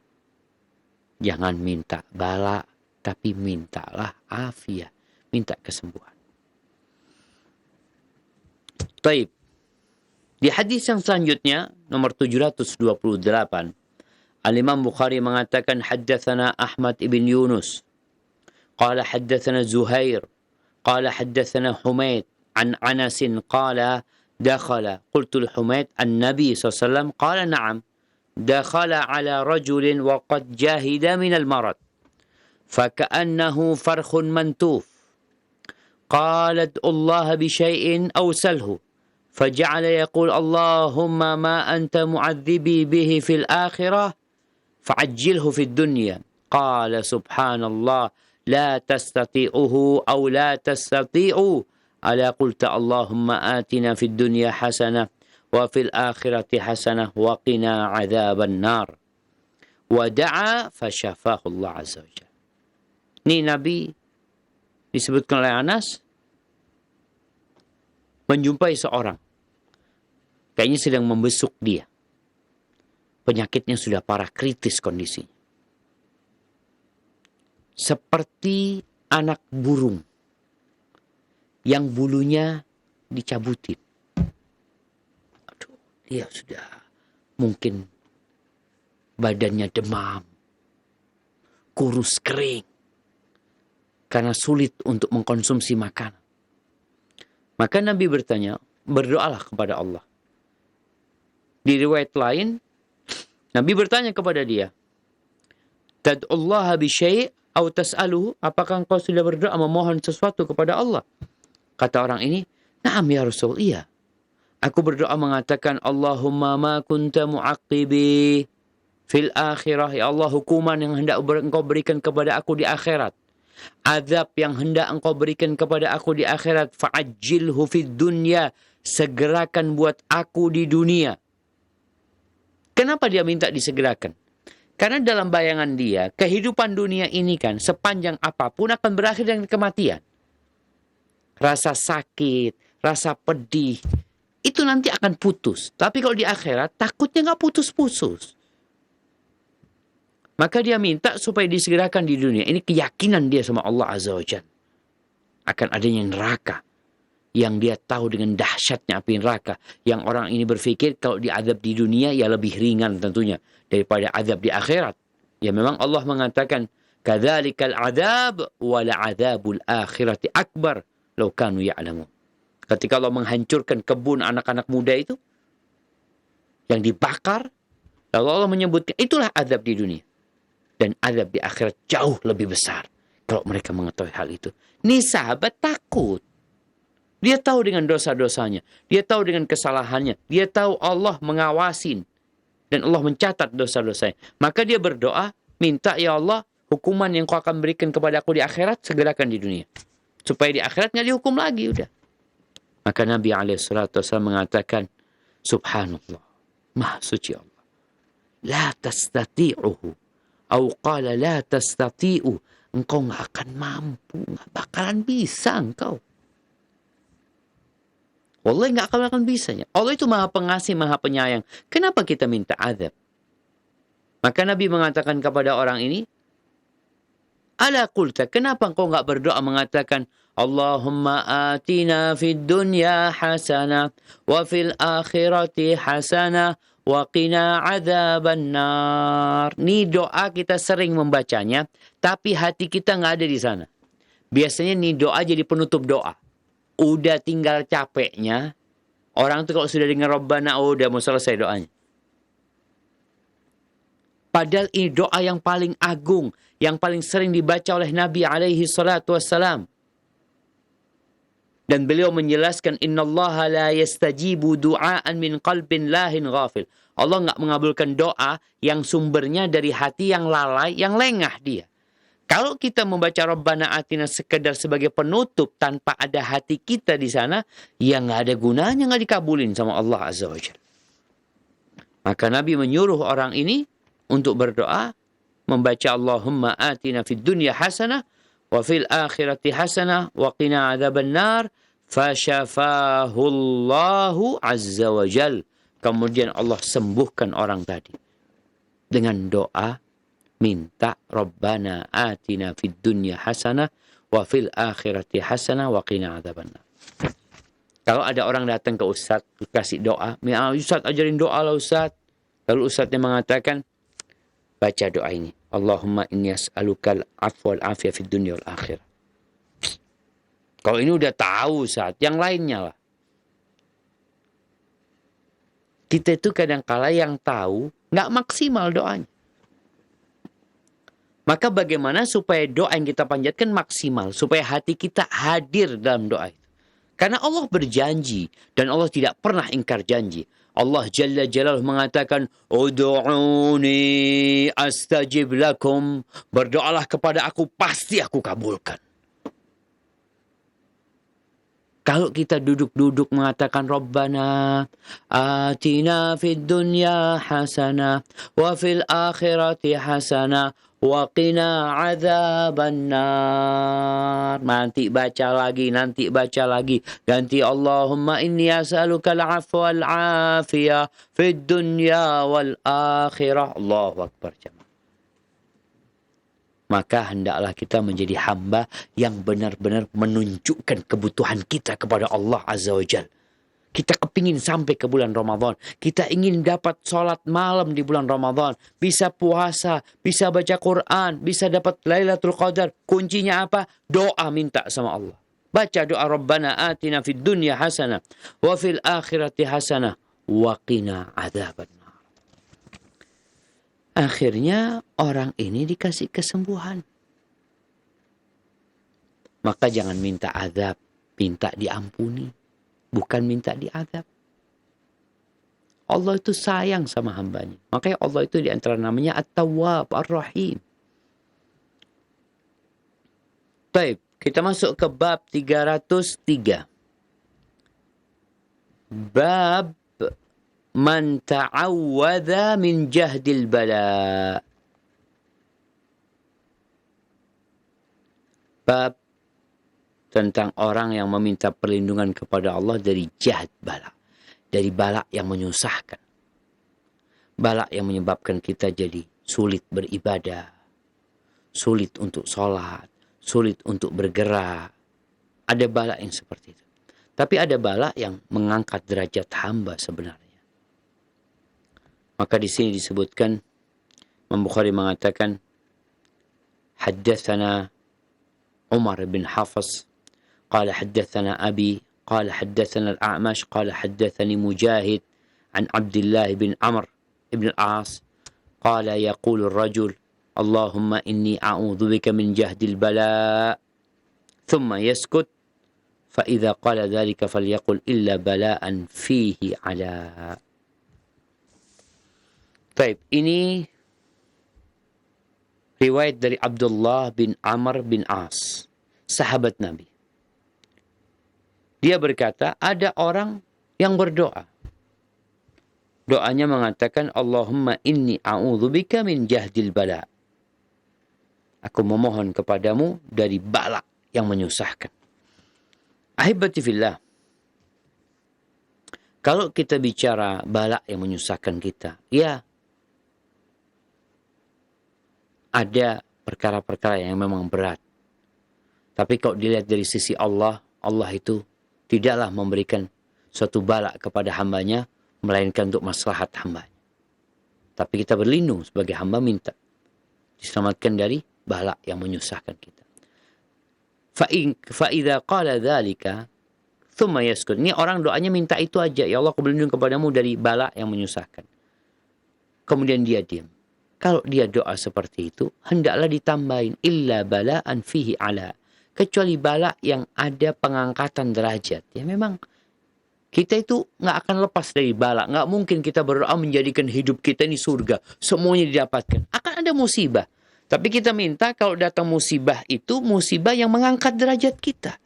Jangan minta bala, tapi mintalah afiat, minta kesembuhan. Taib. Di hadis yang selanjutnya, nomor 728, Al-Imam Bukhari mengatakan, haddatsana Ahmad ibn Yunus, qala haddatsana Zuhair, qala haddatsana Humaid, an Anas qala dakhala, qultu li-Humaid an-Nabi sallallahu alaihi wasallam, qala na'am, dakhala ala rajulin wa qad jahida min al-marad, faka'annahu farkhun mantuf, qala ad'u Allah bi syai'in aw salhu, فجعل يقول اللهم ما أنت معذبي به في الآخرة فعجله في الدنيا. قال سبحان الله لا تستطيعه أو لا تستطيعوا ألا قلت اللهم آتنا في الدنيا حسنة وفي الآخرة حسنة وقنا عذاب النار ودعا فشفاه الله عز وجل. Ini Nabi disebutkan oleh Anas menjumpai seorang, kayaknya sedang membesuk dia. Penyakitnya sudah parah, kritis kondisinya. Seperti anak burung yang bulunya dicabutin. Aduh, dia sudah mungkin badannya demam, kurus kering, karena sulit untuk mengkonsumsi makanan. Maka Nabi bertanya, berdoalah kepada Allah. Di riwayat lain, Nabi bertanya kepada dia, Tad'ullaha bi syai' aw tas'aluhu, apakah engkau sudah berdoa memohon sesuatu kepada Allah? Kata orang ini, na'am ya Rasul, iya. Aku berdoa mengatakan, Allahumma ma kunta mu'aqibi fil akhirah. Ya Allah, hukuman yang hendak engkau berikan kepada aku di akhirat, azab yang hendak engkau berikan kepada aku di akhirat, fa'ajjilhu fid dunya, segerakan buat aku di dunia. Kenapa dia minta disegerakan? Karena dalam bayangan dia, kehidupan dunia ini kan sepanjang apapun akan berakhir dengan kematian. Rasa sakit, rasa pedih, itu nanti akan putus. Tapi kalau di akhirat, takutnya nggak putus-putus. Maka dia minta supaya disegerakan di dunia. Ini keyakinan dia sama Allah Azza wa Jalla. Akan adanya neraka. Yang dia tahu dengan dahsyatnya api neraka. Yang orang ini berpikir kalau diazab di dunia ya lebih ringan tentunya daripada azab di akhirat. Ya memang Allah mengatakan, kadzalikal adzab wal adzabul akhirati akbar law kanu ya'lamun. Ketika Allah menghancurkan kebun anak-anak muda itu yang dibakar, lalu Allah menyebutkan itulah azab di dunia. Dan azab di akhirat jauh lebih besar kalau mereka mengetahui hal itu. Nih sahabat takut. Dia tahu dengan dosa-dosanya. Dia tahu dengan kesalahannya. Dia tahu Allah mengawasin. Dan Allah mencatat dosa-dosanya. Maka dia berdoa, minta ya Allah, hukuman yang kau akan berikan kepada aku di akhirat, segerakan di dunia. Supaya di akhirat nggak dihukum lagi, udah. Maka Nabi SAW mengatakan, Subhanallah, Maha Suci Allah. La tastati'uhu. Atau qala la tastati'u. Engkau nggak akan mampu. Nggak bakalan bisa engkau. Wallahi nggak akan bisanya. Allah itu maha pengasih, maha penyayang. Kenapa kita minta azab? Maka Nabi mengatakan kepada orang ini, ala qulta, kenapa engkau nggak berdoa mengatakan, Allahumma atina fid dunya hasanah, wa fil akhirati hasanah, wa qina adzaban nar. Ini doa kita sering membacanya, tapi hati kita nggak ada di sana. Biasanya nih doa jadi penutup doa. Udah tinggal capeknya, orang tuh kalau sudah dengar Rabbana, udah mau selesai doanya. Padahal ini doa yang paling agung, yang paling sering dibaca oleh Nabi alaihi salatu wassalam. Dan beliau menjelaskan, innallaha la yastajibu du'aan min qalbin lahin ghafil. Allah nggak mengabulkan doa yang sumbernya dari hati yang lalai, yang lengah dia. Kalau kita membaca Rabbana Atina sekedar sebagai penutup tanpa ada hati kita di sana, ya nggak ada gunanya, nggak dikabulin sama Allah Azza wa Jalla. Maka Nabi menyuruh orang ini untuk berdoa, membaca Allahumma atina fid dunya hasanah, wa fil akhirati hasanah, wa qina adzaban nar, fasyafahullahu Azza wa Jalla. Kemudian Allah sembuhkan orang tadi dengan doa, minta Rabbana atina fid dunya hasanah wa fil akhirati hasanah wa qina adzabannar. Kalau ada orang datang ke Ustaz kasih doa, Ustaz ajarin doa lah Ustaz. Lalu Ustaznya mengatakan, baca doa ini. Allahumma inni as'alukal afwa wal afiyah fid dunya wal akhirah. Kalau ini udah tahu Ustaz, yang lainnya lah. Kita itu kadang-kala yang tahu nggak maksimal doanya. Maka bagaimana supaya doa yang kita panjatkan maksimal, supaya hati kita hadir dalam doa itu. Karena Allah berjanji dan Allah tidak pernah ingkar janji. Allah Jalla Jalaluhu mengatakan, Udu'uni astajib lakum. Berdoalah kepada aku, pasti aku kabulkan. Kalau kita duduk-duduk mengatakan Rabbana atina fid dunya hasanah wa fil akhirati hasanah wa qina adzabannar. Nanti baca lagi, ganti Allahumma inni as'aluka al-'afwa wal 'afiyah fid dunya wal akhirah. Allahu akbar. Maka hendaklah kita menjadi hamba yang benar-benar menunjukkan kebutuhan kita kepada Allah Azza wa Jalla. Kita kepingin sampai ke bulan Ramadan. Kita ingin dapat sholat malam di bulan Ramadan. Bisa puasa, bisa baca Quran, bisa dapat Lailatul Qadar. Kuncinya apa? Doa minta sama Allah. Baca doa Rabbana atina fid dunya hasanah wa fil akhirati hasanah wa qina adzaban. Akhirnya orang ini dikasih kesembuhan. Maka jangan minta azab, minta diampuni. Bukan minta diazab. Allah itu sayang sama hambanya. Makanya Allah itu di antara namanya At-Tawwab, Ar-Rahim. Baik, kita masuk ke bab 303. Bab man ta'awwadha min jahdil bala. Bab tentang orang yang meminta perlindungan kepada Allah dari jahd bala. Dari bala yang menyusahkan. Bala yang menyebabkan kita jadi sulit beribadah. Sulit untuk sholat. Sulit untuk bergerak. Ada bala yang seperti itu. Tapi ada bala yang mengangkat derajat hamba sebenarnya. Maka di sini disebutkan, Imam Bukhari mengatakan, Haddatsana Umar bin Hafs, qala haddatsana Abi, qala haddatsana Al-A'mash, qala haddatsani Mujahid, an Abdullah bin Amr ibn Al-As, qala yaqulu ar-rajul, Allahumma inni a'udzu bika min jahdil bala, thumma yaskut, fa idza qala dzalika falyaqul illa bala'an fihi ala. Baik, ini riwayat dari Abdullah bin Amr bin As, sahabat Nabi. Dia berkata, ada orang yang berdoa. Doanya mengatakan, Allahumma inni a'udzubika min jahdil bala. Aku memohon kepadamu dari bala yang menyusahkan. Ahibati fillah. Kalau kita bicara bala yang menyusahkan kita, ya ada perkara-perkara yang memang berat. Tapi kalau dilihat dari sisi Allah, Allah itu tidaklah memberikan suatu bala kepada hambanya, melainkan untuk maslahat hambanya. Tapi kita berlindung sebagai hamba, minta diselamatkan dari bala yang menyusahkan kita. Fa'idha qala dhalika thumma yaskut. Ini orang doanya minta itu aja. Ya Allah, aku berlindung kepadamu dari bala yang menyusahkan. Kemudian dia diam. Kalau dia doa seperti itu, hendaklah ditambahin illa bala'an fihi ala. Kecuali bala yang ada pengangkatan derajat. Ya memang kita itu nggak akan lepas dari bala. Nggak mungkin kita berdoa menjadikan hidup kita ini surga. Semuanya didapatkan. Akan ada musibah. Tapi kita minta kalau datang musibah itu musibah yang mengangkat derajat kita.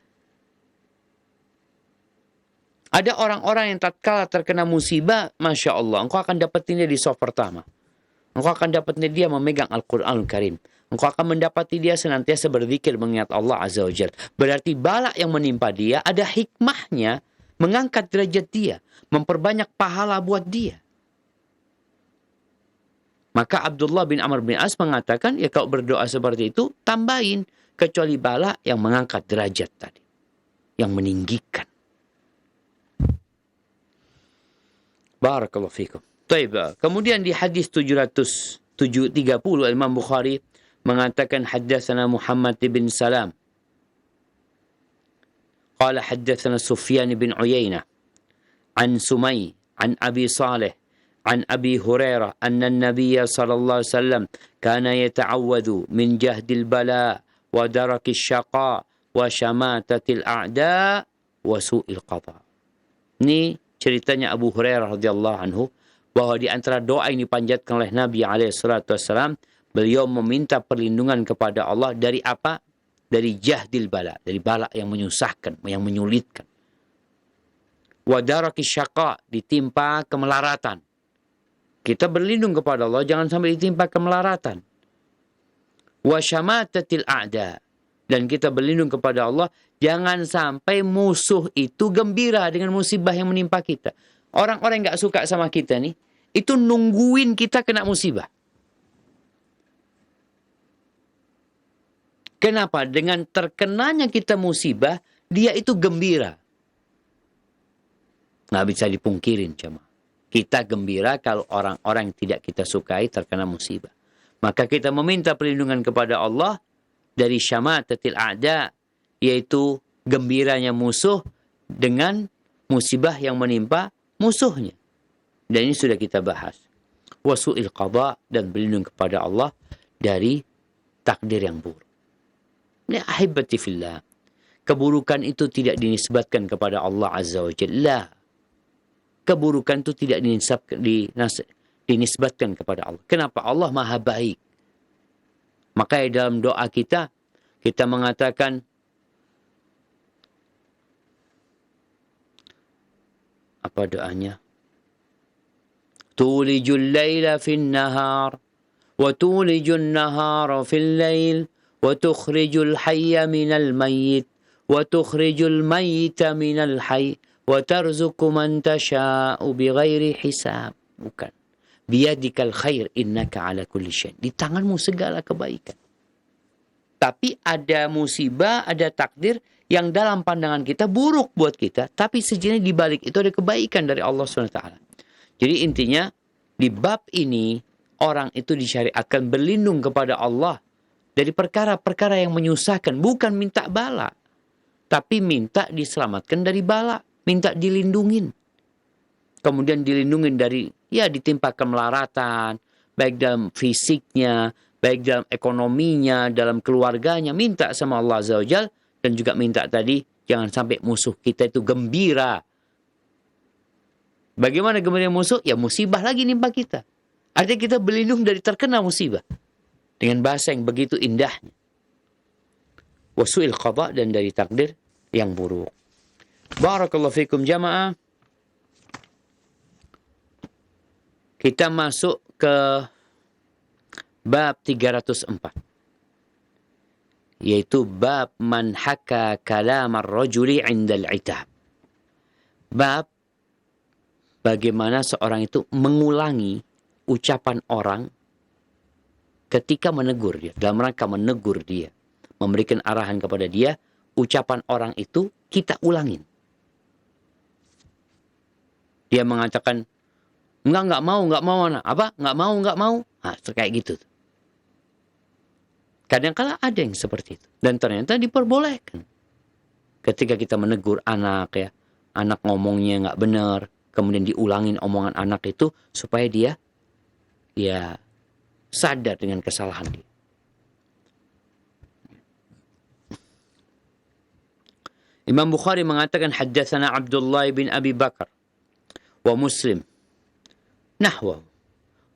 Ada orang-orang yang tatkala terkena musibah, Masya Allah, engkau akan dapatin dia di soft pertama. Engkau akan dapatnya dia memegang Al-Quranul Karim. Engkau akan mendapati dia senantiasa berzikir mengingat Allah Azza wa Jalla. Berarti bala yang menimpa dia ada hikmahnya mengangkat derajat dia. Memperbanyak pahala buat dia. Maka Abdullah bin Amr bin As mengatakan, ya kalau berdoa seperti itu, tambahin. Kecuali bala yang mengangkat derajat tadi. Yang meninggikan. Barakallahu fikum. Taib. Kemudian di hadis 730 Imam Bukhari mengatakan haddatsana Muhammad bin Salam. Qala haddatsana Sufyan bin Uyainah an Sumay an Abi Salih an Abi Hurairah anna an-nabiy sallallahu alaihi wasallam kana yata'awwadhu min jahdil bala wa darakis syaqa wa syamatatil a'da wa su'il qada. Ini ceritanya Abu Hurairah radhiyallahu anhu, bahwa di antara doa yang dipanjatkan oleh Nabi SAW, beliau meminta perlindungan kepada Allah dari apa? Dari jahdil bala, dari bala yang menyusahkan, yang menyulitkan. Wadaraki syaqa, ditimpa kemelaratan. Kita berlindung kepada Allah, jangan sampai ditimpa kemelaratan. Wasyamatatil a'da, dan kita berlindung kepada Allah, jangan sampai musuh itu gembira dengan musibah yang menimpa kita. Orang-orang yang gak suka sama kita nih, itu nungguin kita kena musibah. Kenapa? Dengan terkenanya kita musibah, dia itu gembira. Nggak bisa dipungkirin, jemaah. Kita gembira kalau orang-orang yang tidak kita sukai terkena musibah. Maka kita meminta perlindungan kepada Allah dari syamatatil a'da, yaitu gembiranya musuh dengan musibah yang menimpa musuhnya. Dan ini sudah kita bahas. Wasu'il qada, dan berlindung kepada Allah dari takdir yang buruk. Ini ahibati fillah. Keburukan itu tidak dinisbatkan kepada Allah Azza wa Jalla. keburukan itu tidak dinisbatkan kepada Allah. Kenapa? Allah Maha Baik. Maka dalam doa kita mengatakan, apa doanya? Tulijul laila fin nahar wa tulijul nahara fil lail wa tukhrijul hayya minal mayyit wa tukhrijul mayyita minal hayy wa tarzuqu man tasha'u bighairi hisab. Bukan. Biyadikal khair innaka ala kulli syai'. Di tanganmu segala kebaikan. Tapi ada musibah, ada takdir yang dalam pandangan kita buruk buat kita, tapi sejatinya di balik itu ada kebaikan dari Allah SWT. Jadi intinya di bab ini orang itu disyariatkan berlindung kepada Allah dari perkara-perkara yang menyusahkan, bukan minta bala, tapi minta diselamatkan dari bala, minta dilindungin. Kemudian dilindungin dari ditimpa kemelaratan, baik dalam fisiknya, baik dalam ekonominya, dalam keluarganya, minta sama Allah Azza wa Jalla, dan juga minta tadi jangan sampai musuh kita itu gembira. Bagaimana gembira musuh? Ya musibah lagi nimpa kita. Artinya kita berlindung dari terkena musibah. Dengan bahasa yang begitu indahnya. Wasu'il qada, dan dari takdir yang buruk. Barakallahu fikum jamaah. Kita masuk ke bab 304. Yaitu bab man haka kalam ar-rajuli 'inda al-'itab. Bab bagaimana seorang itu mengulangi ucapan orang ketika menegur dia, dalam rangka menegur dia, memberikan arahan kepada dia, ucapan orang itu kita ulangin. Dia mengatakan, enggak mau anak. Apa? Enggak mau. Nah, kayak gitu. Kadang-kala ada yang seperti itu. Dan ternyata diperbolehkan. Ketika kita menegur anak ya, anak ngomongnya enggak benar, kemudian diulangin omongan anak itu supaya dia sadar dengan kesalahan dia. Imam Bukhari mengatakan haddatsana Abdullah bin Abi Bakar wa Muslim nahwa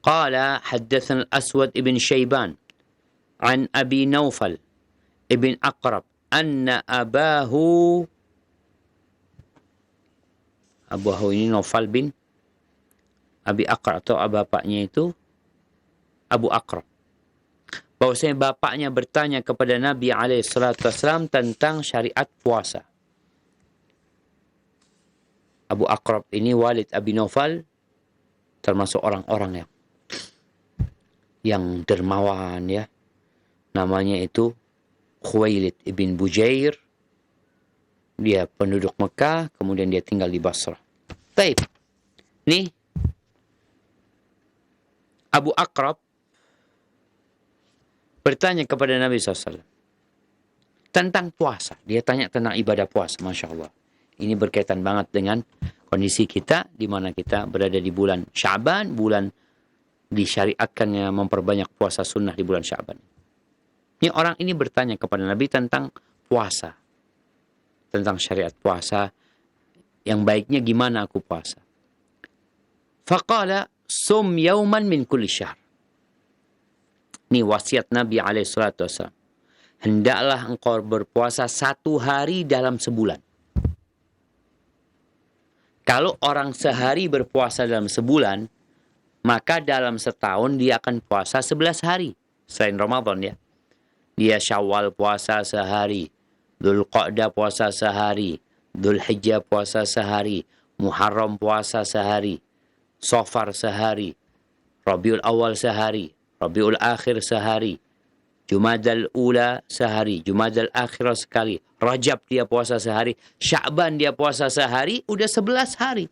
qala haddatsana Al-Aswad ibn Syaiban an Abi Naufal ibn Aqrab anna abahu ini Naufal bin Abi Aqrab, atau bapaknya itu Abu Aqrab. Bahwasanya bapaknya bertanya kepada Nabi SAW tentang syariat puasa. Abu Aqrab ini Walid Abi Naufal, termasuk orang-orang yang dermawan ya. Namanya itu Khuwailid ibn Bujair. Dia penduduk Mekah, kemudian dia tinggal di Basrah. Baik. Nih Abu Aqrab bertanya kepada Nabi SAW tentang puasa. Dia tanya tentang ibadah puasa. Masya Allah. Ini berkaitan banget dengan kondisi kita, di mana kita berada di bulan Sya'ban, bulan disyariatkannya memperbanyak puasa sunnah di bulan Sya'ban. Ini orang ini bertanya kepada Nabi tentang puasa. Tentang syariat puasa. Yang baiknya gimana aku puasa. Faqala sum yauman min kulli syahr. Ini wasiat Nabi SAW. Hendaklah engkau berpuasa 1 hari dalam sebulan. Kalau orang sehari berpuasa dalam sebulan, maka dalam setahun dia akan puasa 11 hari. Selain Ramadan ya. Dia Syawal puasa sehari. Dzulqa'dah puasa sehari. Dzulhijjah puasa sehari. Muharram puasa sehari. Safar sehari. Rabiul Awal sehari. Rabiul Akhir sehari. Jumadal Ula sehari. Jumadal Akhirah sekali. Rajab dia puasa sehari. Sya'ban dia puasa sehari. Udah 11 hari.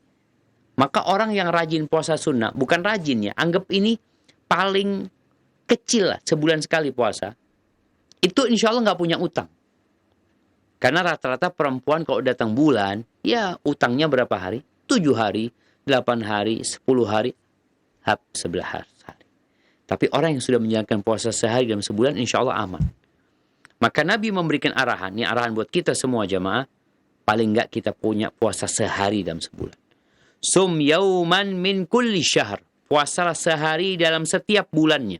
Maka orang yang rajin puasa sunnah. Bukan rajin ya. Anggap ini paling kecil lah. Sebulan sekali puasa. Itu insya Allah nggak punya utang. Karena rata-rata perempuan kalau datang bulan. Ya utangnya berapa hari? 7 hari. 8 hari. 10 hari. 11 hari. Tapi orang yang sudah menjalankan puasa sehari dalam sebulan, insya Allah aman. Maka Nabi memberikan arahan. Ini arahan buat kita semua jamaah. Paling enggak kita punya puasa sehari dalam sebulan. Sum yauman min kulli syahr. Puasalah sehari dalam setiap bulannya.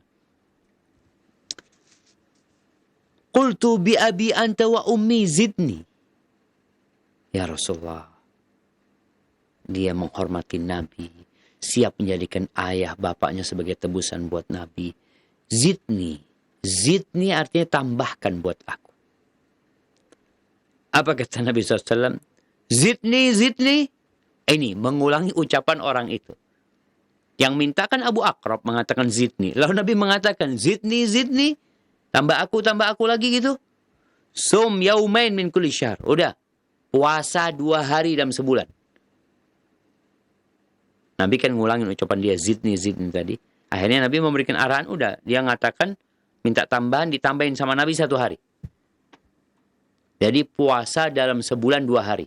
Qultu bi abi anta wa ummi zidni. Ya Rasulullah. Dia menghormati Nabi. Siap menjadikan ayah bapaknya sebagai tebusan buat Nabi. Zidni. Zidni artinya tambahkan buat aku. Apa kata Nabi SAW? Zidni, zidni. Ini mengulangi ucapan orang itu. Yang mintakan Abu Aqrab mengatakan zidni. Lalu Nabi mengatakan zidni, zidni. Tambah aku lagi gitu. Sum yaumain min kulli syahr. Udah. Puasa 2 hari dalam sebulan. Nabi kan ngulangin ucapan dia zidni, zidni tadi. Akhirnya Nabi memberikan arahan. Udah. Dia mengatakan minta tambahan ditambahin sama Nabi 1 hari. Jadi puasa dalam sebulan 2 hari.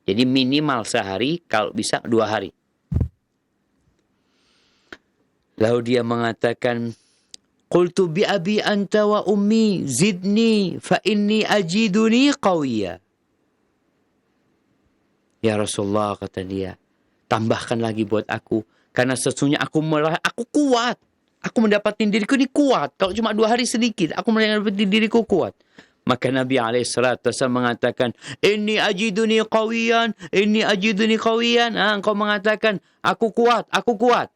Jadi minimal sehari, kalau bisa 2 hari. Lalu dia mengatakan, Qultu bi abi anta wa ummi zidni fa inni ajiduni qawiyya. Ya Rasulullah, kata dia, tambahkan lagi buat aku. Karena sesungguhnya aku kuat. Aku mendapatkan diriku ini kuat. Kalau cuma 2 hari sedikit, aku mendapatkan diriku kuat. Maka Nabi SAW mengatakan, Inni ajiduni qawiyan, inni ajiduni qawiyan. Engkau mengatakan, aku kuat, aku kuat.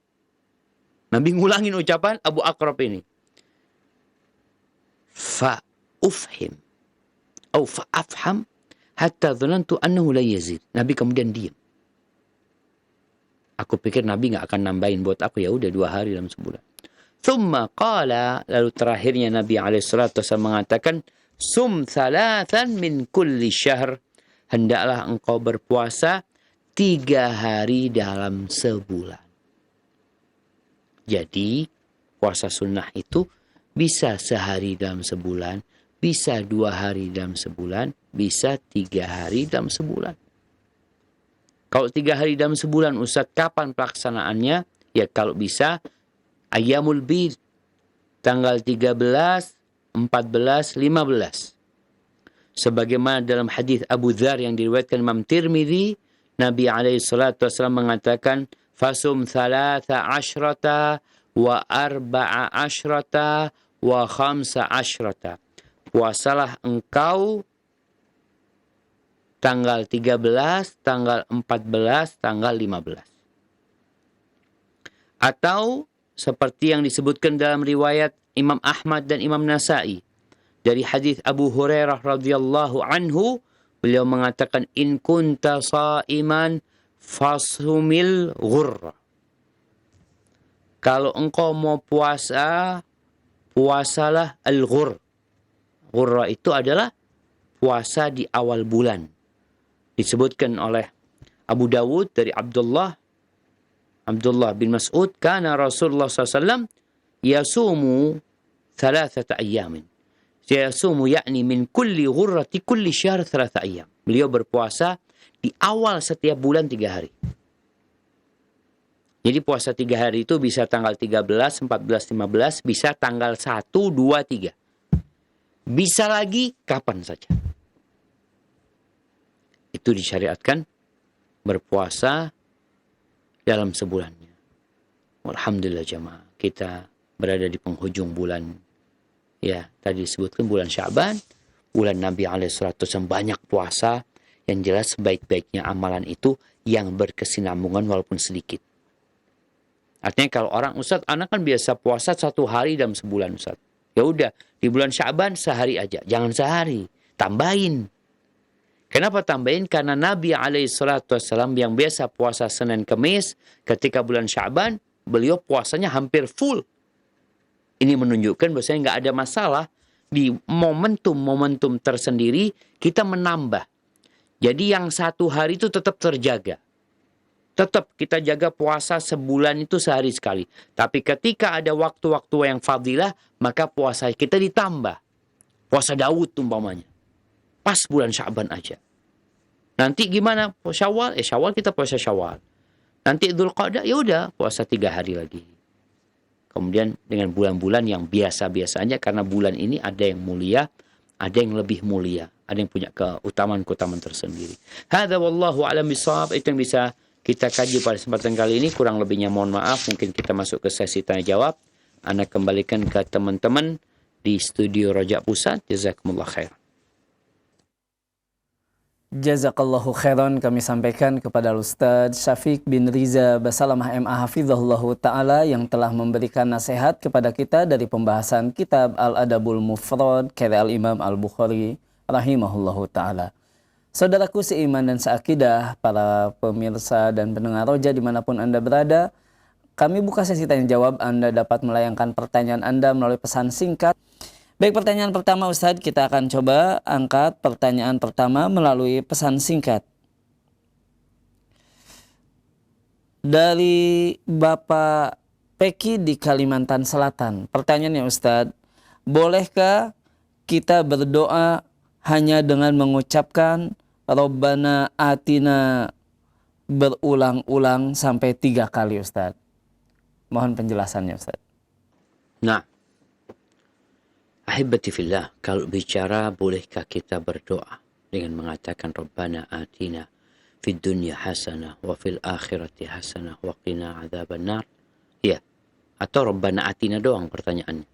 Nabi ngulangin ucapan Abu Aqrab ini. Fa'ufhim. Atau fa'afham. Hatta dhanantu annahu la yazid. Nabi kemudian diam. Aku pikir Nabi gak akan nambahin buat aku. Ya udah 2 hari dalam sebulan. Thumma qala. Lalu terakhirnya Nabi SAW mengatakan, Sum thalathan min kulli syahr. Hendaklah engkau berpuasa 3 hari dalam sebulan. Jadi, puasa sunnah itu bisa sehari dalam sebulan, bisa 2 hari dalam sebulan, bisa 3 hari dalam sebulan. Kalau 3 hari dalam sebulan, Ustaz, kapan pelaksanaannya? Ya kalau bisa, Ayyamul Bid. Tanggal 13, 14, 15. Sebagaimana dalam hadis Abu Dzar yang diriwayatkan Imam Tirmidzi, Nabi SAW mengatakan, Fasum 13 wa 14 wa 15. Puasalah engkau tanggal 13, tanggal 14, tanggal 15. Atau seperti yang disebutkan dalam riwayat Imam Ahmad dan Imam Nasa'i dari hadis Abu Hurairah radhiyallahu anhu, beliau mengatakan, in kunta shaiman fasumil ghurra. Kalau engkau mau puasa, puasalah al-ghurr. Ghurra itu adalah puasa di awal bulan. Disebutkan oleh Abu Dawud dari Abdullah bin Mas'ud, kana Rasulullah SAW yasumu 3 ayyamin. Yasumu yakni min kulli ghurrati kulli syahr 3 ayyam. Beliau berpuasa di awal setiap bulan 3 hari. Jadi puasa 3 hari itu bisa tanggal 13, 14, 15, bisa tanggal 1, 2, 3. Bisa lagi kapan saja. Itu disyariatkan berpuasa dalam sebulannya. Alhamdulillah jemaah, kita berada di penghujung bulan. Ya, tadi disebutkan bulan Sya'ban, bulan Nabi SAW banyak puasa. Yang jelas sebaik-baiknya amalan itu yang berkesinambungan walaupun sedikit. Artinya kalau orang, Ustaz, anak kan biasa puasa 1 hari dalam sebulan, Ustaz. Ya udah, di bulan Sya'ban sehari aja. Jangan sehari, tambahin. Kenapa tambahin? Karena Nabi SAW yang biasa puasa Senin Kemis, ketika bulan Sya'ban, beliau puasanya hampir full. Ini menunjukkan bahwasanya nggak ada masalah di momentum-momentum tersendiri kita menambah. Jadi yang 1 hari itu tetap terjaga. Tetap kita jaga puasa sebulan itu sehari sekali. Tapi ketika ada waktu-waktu yang fadilah, maka puasa kita ditambah. Puasa Daud umpamanya. Pas bulan Sya'ban aja. Nanti gimana? Syawal? Syawal kita puasa Syawal. Nanti Dzulqa'dah, ya udah puasa 3 hari lagi. Kemudian dengan bulan-bulan yang biasa-biasa aja, karena bulan ini ada yang mulia, ada yang lebih mulia. Ada yang punya keutamaan-keutamaan tersendiri. Hadza wallahu a'lam bishawab. Itu yang bisa kita kaji pada kesempatan kali ini. Kurang lebihnya mohon maaf. Mungkin kita masuk ke sesi tanya jawab. Anda kembalikan ke teman-teman di studio Rojak Pusat. Jazakumullah khair. Jazakallahu khairan kami sampaikan kepada Ustadz Syafiq bin Riza Basalamah MA Hafizahullahu Ta'ala yang telah memberikan nasihat kepada kita dari pembahasan kitab Al-Adabul Mufrad karya Al-Imam Al-Bukhari rahimahullahu Ta'ala. Saudaraku seiman dan seakidah, para pemirsa dan pendengar Roja dimanapun Anda berada, kami buka sesi tanya jawab. Anda dapat melayangkan pertanyaan Anda melalui pesan singkat. Baik, pertanyaan pertama Ustadz, kita akan coba angkat pertanyaan pertama melalui pesan singkat. Dari Bapak Peki di Kalimantan Selatan. Pertanyaannya Ustadz, bolehkah kita berdoa hanya dengan mengucapkan Rabbana Atina berulang-ulang sampai 3 kali Ustadz? Mohon penjelasannya Ustadz. Nah, ahibati fillah, kalau bicara bolehkah kita berdoa dengan mengatakan Rabbana atina fid dunya hasanah wa fil akhirati hasanah wa qina adzabannar? Ya, atau Rabbana atina doang pertanyaannya.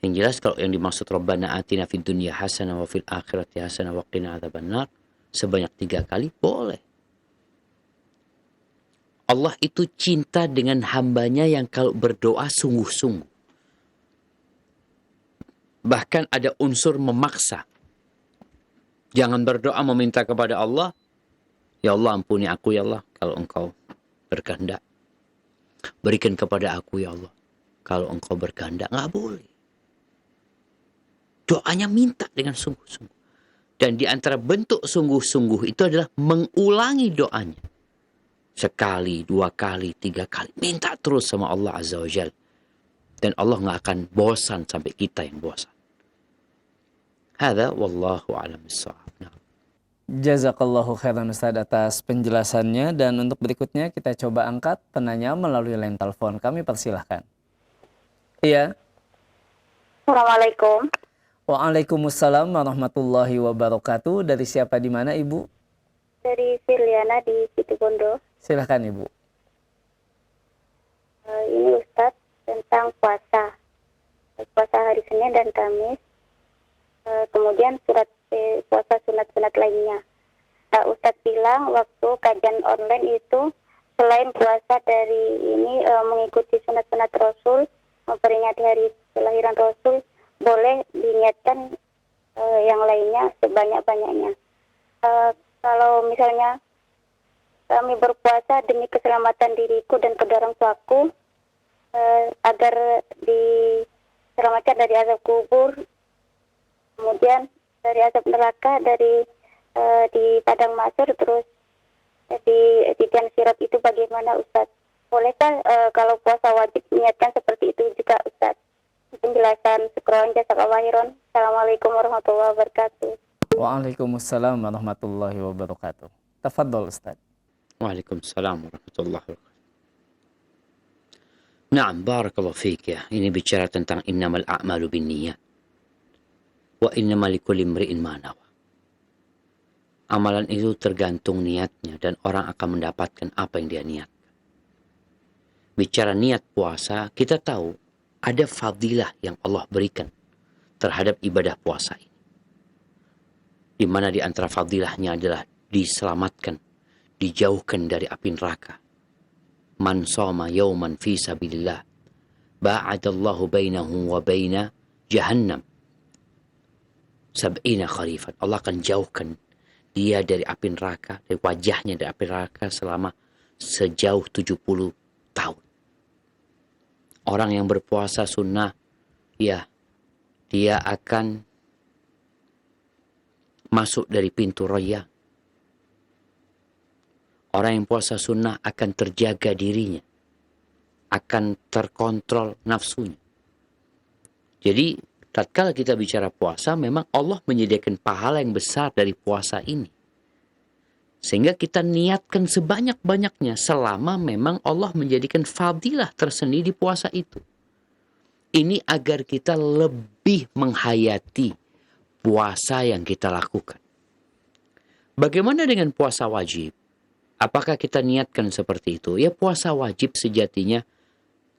Yang jelas kalau yang dimaksud Rabbana atina fid dunya hasanah wa fil akhirati hasanah wa qina adzabannar sebanyak 3 kali boleh. Allah itu cinta dengan hambanya yang kalau berdoa sungguh-sungguh. Bahkan ada unsur memaksa. Jangan berdoa meminta kepada Allah, ya Allah ampuni aku ya Allah kalau engkau berkehendak. Berikan kepada aku ya Allah kalau engkau berkehendak. Nggak boleh. Doanya minta dengan sungguh-sungguh. Dan di antara bentuk sungguh-sungguh itu adalah mengulangi doanya. Sekali, 2 kali, 3 kali. Minta terus sama Allah Azza wa Jalla. Dan Allah nggak akan bosan sampai kita yang bosan. Hadza wallahu a'lam bishawab. Jazakallahu khairan Ustaz atas penjelasannya, dan untuk berikutnya kita coba angkat penanya melalui line telepon. Kami persilahkan. Iya. Assalamualaikum. Waalaikumsalam warahmatullahi wabarakatuh. Dari siapa di mana Ibu? Dari Firliana di Situbondo. Silahkan Ibu. Ini Ustadz tentang puasa. Puasa hari Senin dan Kamis. Kemudian puasa sunat-sunat lainnya. Ustadz bilang waktu kajian online itu selain puasa dari ini mengikuti sunat-sunat Rasul, memperingati hari kelahiran Rasul, boleh diniatkan yang lainnya sebanyak-banyaknya. Kalau misalnya kami berpuasa demi keselamatan diriku dan kedua orang tuaku, agar diselamatkan dari azab kubur, kemudian dari azab neraka, dari di padang mahsyar, terus di tiang sirat itu bagaimana Ustaz? Bolehkah kalau puasa wajib niatkan seperti itu juga Ustaz? Penjelasan syukron jazakallahu khairan. Assalamualaikum warahmatullahi wabarakatuh. Waalaikumsalam warahmatullahi wabarakatuh. Tafadhol Ustaz. Waalaikumsalam warahmatullahi wabarakatuh. Naam, barakallahu fiik ya. Ini bicara tentang innamal a'malu binniyat wa innamal likulli imri'in ma nawa. Amalan itu tergantung niatnya dan orang akan mendapatkan apa yang dia niatkan. Bicara niat puasa, kita tahu ada fadilah yang Allah berikan terhadap ibadah puasa ini. Di mana di antara fadilahnya adalah diselamatkan, dijauhkan dari api neraka. Man shoma yawman fi sabilillah ba'adallahu bainahu wa baina jahannam sab'ina kharifan. Allah akan jauhkan dia dari api neraka, dari wajahnya dari api neraka selama sejauh 70 tahun. Orang yang berpuasa sunnah, ya, dia akan masuk dari pintu raya. Orang yang puasa sunnah akan terjaga dirinya, akan terkontrol nafsunya. Jadi, tatkala kita bicara puasa, memang Allah menyediakan pahala yang besar dari puasa ini. Sehingga kita niatkan sebanyak-banyaknya selama memang Allah menjadikan fadilah tersendiri di puasa itu. Ini agar kita lebih menghayati puasa yang kita lakukan. Bagaimana dengan puasa wajib? Apakah kita niatkan seperti itu? Ya, puasa wajib sejatinya,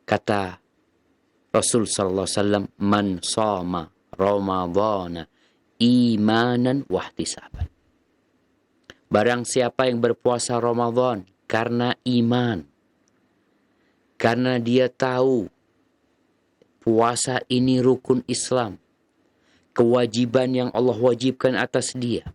kata Rasul sallallahu alaihi wasallam, man shoma ramadhana imanan wahtisaban. Barang siapa yang berpuasa Ramadan karena iman, karena dia tahu puasa ini rukun Islam, kewajiban yang Allah wajibkan atas dia,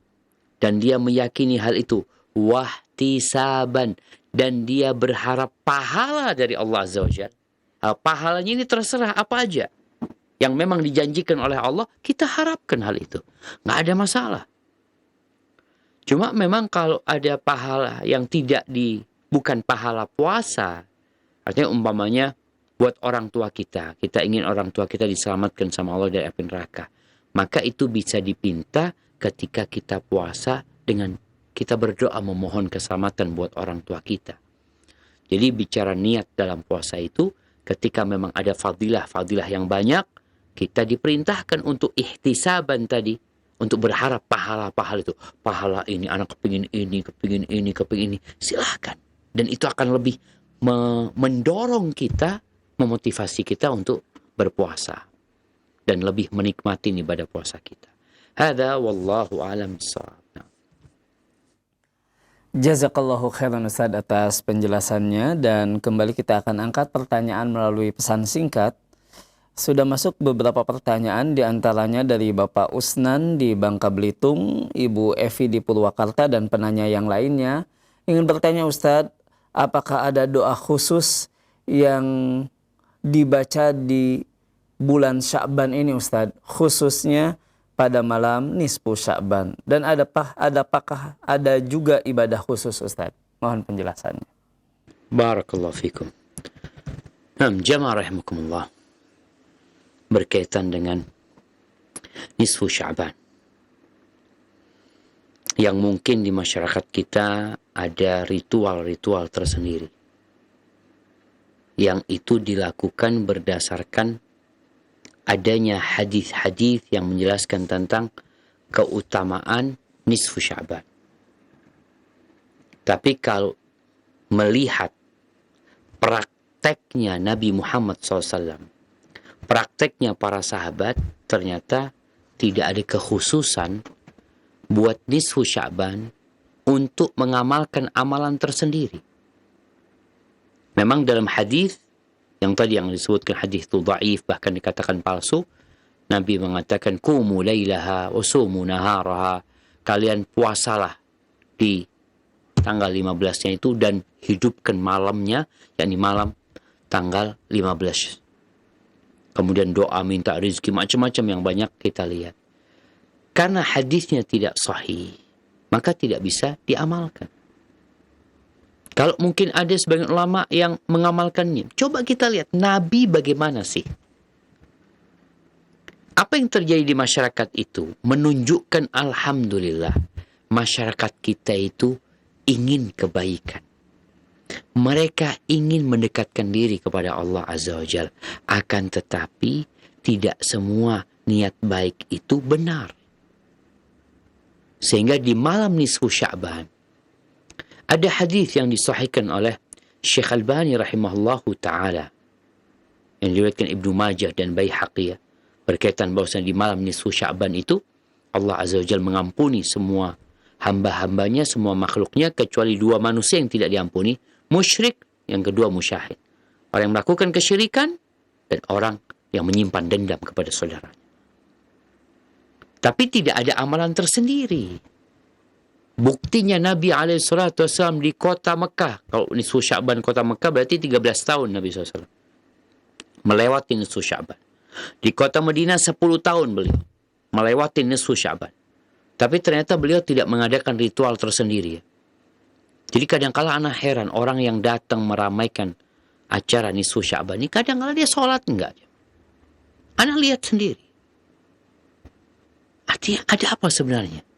dan dia meyakini hal itu, wahtisaban, dan dia berharap pahala dari Allah Azza wa Jalla. Pahalanya ini terserah apa aja yang memang dijanjikan oleh Allah, kita harapkan hal itu, nggak ada masalah. Cuma memang kalau ada pahala yang bukan pahala puasa, artinya umpamanya buat orang tua kita ingin orang tua kita diselamatkan sama Allah dari api neraka, maka itu bisa dipinta ketika kita puasa dengan kita berdoa memohon keselamatan buat orang tua kita. Jadi bicara niat dalam puasa itu, ketika memang ada fadilah yang banyak, kita diperintahkan untuk ihtisaban tadi, untuk berharap pahala itu. Pahala ini, anak kepingin ini, silahkan. Dan itu akan lebih mendorong kita, memotivasi kita untuk berpuasa. Dan lebih menikmati ibadah puasa kita. Hada wallahu alam bissawab. Jazakallahu khairan Ustaz atas penjelasannya, dan kembali kita akan angkat pertanyaan melalui pesan singkat. Sudah masuk beberapa pertanyaan, diantaranya dari Bapak Usnan di Bangka Belitung, Ibu Evi di Purwakarta, dan penanya yang lainnya. Ingin bertanya Ustadz, apakah ada doa khusus yang dibaca di bulan Sya'ban ini Ustadz, khususnya pada malam nisfu Sya'ban? Dan adapakah ada juga ibadah khusus Ustadz? Mohon penjelasannya. Barakallahu fikum. Jamaah rahimakumullah. Berkaitan dengan nisfu Sya'ban, yang mungkin di masyarakat kita ada ritual-ritual tersendiri yang itu dilakukan berdasarkan adanya hadis-hadis yang menjelaskan tentang keutamaan nisfu Sya'ban. Tapi kalau melihat prakteknya Nabi Muhammad SAW, prakteknya para sahabat, ternyata tidak ada kekhususan buat nisfu Sya'ban untuk mengamalkan amalan tersendiri. Memang dalam hadis yang tadi yang disebutkan hadis itu dhaif, bahkan dikatakan palsu, Nabi mengatakan qumu lailaha wa sumu naharaha, kalian puasalah di tanggal 15-nya itu dan hidupkan malamnya, yakni malam tanggal 15. Kemudian doa minta rezeki, macam-macam yang banyak kita lihat. Karena hadisnya tidak sahih, maka tidak bisa diamalkan. Kalau mungkin ada sebagian ulama yang mengamalkannya, coba kita lihat Nabi bagaimana sih. Apa yang terjadi di masyarakat itu menunjukkan alhamdulillah masyarakat kita itu ingin kebaikan. Mereka ingin mendekatkan diri kepada Allah Azza wa Jalla. Akan tetapi tidak semua niat baik itu benar. Sehingga di malam nisfu Sya'ban ada hadis yang disahihkan oleh Syekh Albani rahimahullahu ta'ala, yang diriwayatkan Ibnu Majah dan Baihaqi, berkaitan bahwasanya di malam nisfu Sya'ban itu Allah Azza wa Jalla mengampuni semua hamba-hambanya, semua makhluknya, kecuali dua manusia yang tidak diampuni, musyrik, yang kedua musyahid. Orang yang melakukan kesyirikan dan orang yang menyimpan dendam kepada saudaranya. Tapi tidak ada amalan tersendiri. Buktinya Nabi SAW di kota Mekah. Kalau nisfu Sya'ban kota Mekah berarti 13 tahun Nabi SAW. Melewati nisfu Sya'ban. Di kota Madinah 10 tahun beliau. Melewati nisfu Sya'ban. Tapi ternyata beliau tidak mengadakan ritual tersendiri. Jadi kadang-kala anak heran orang yang datang meramaikan acara nisfu Sya'ban ini, kadang-kala dia sholat enggak. Anak lihat sendiri. Artinya ada apa sebenarnya?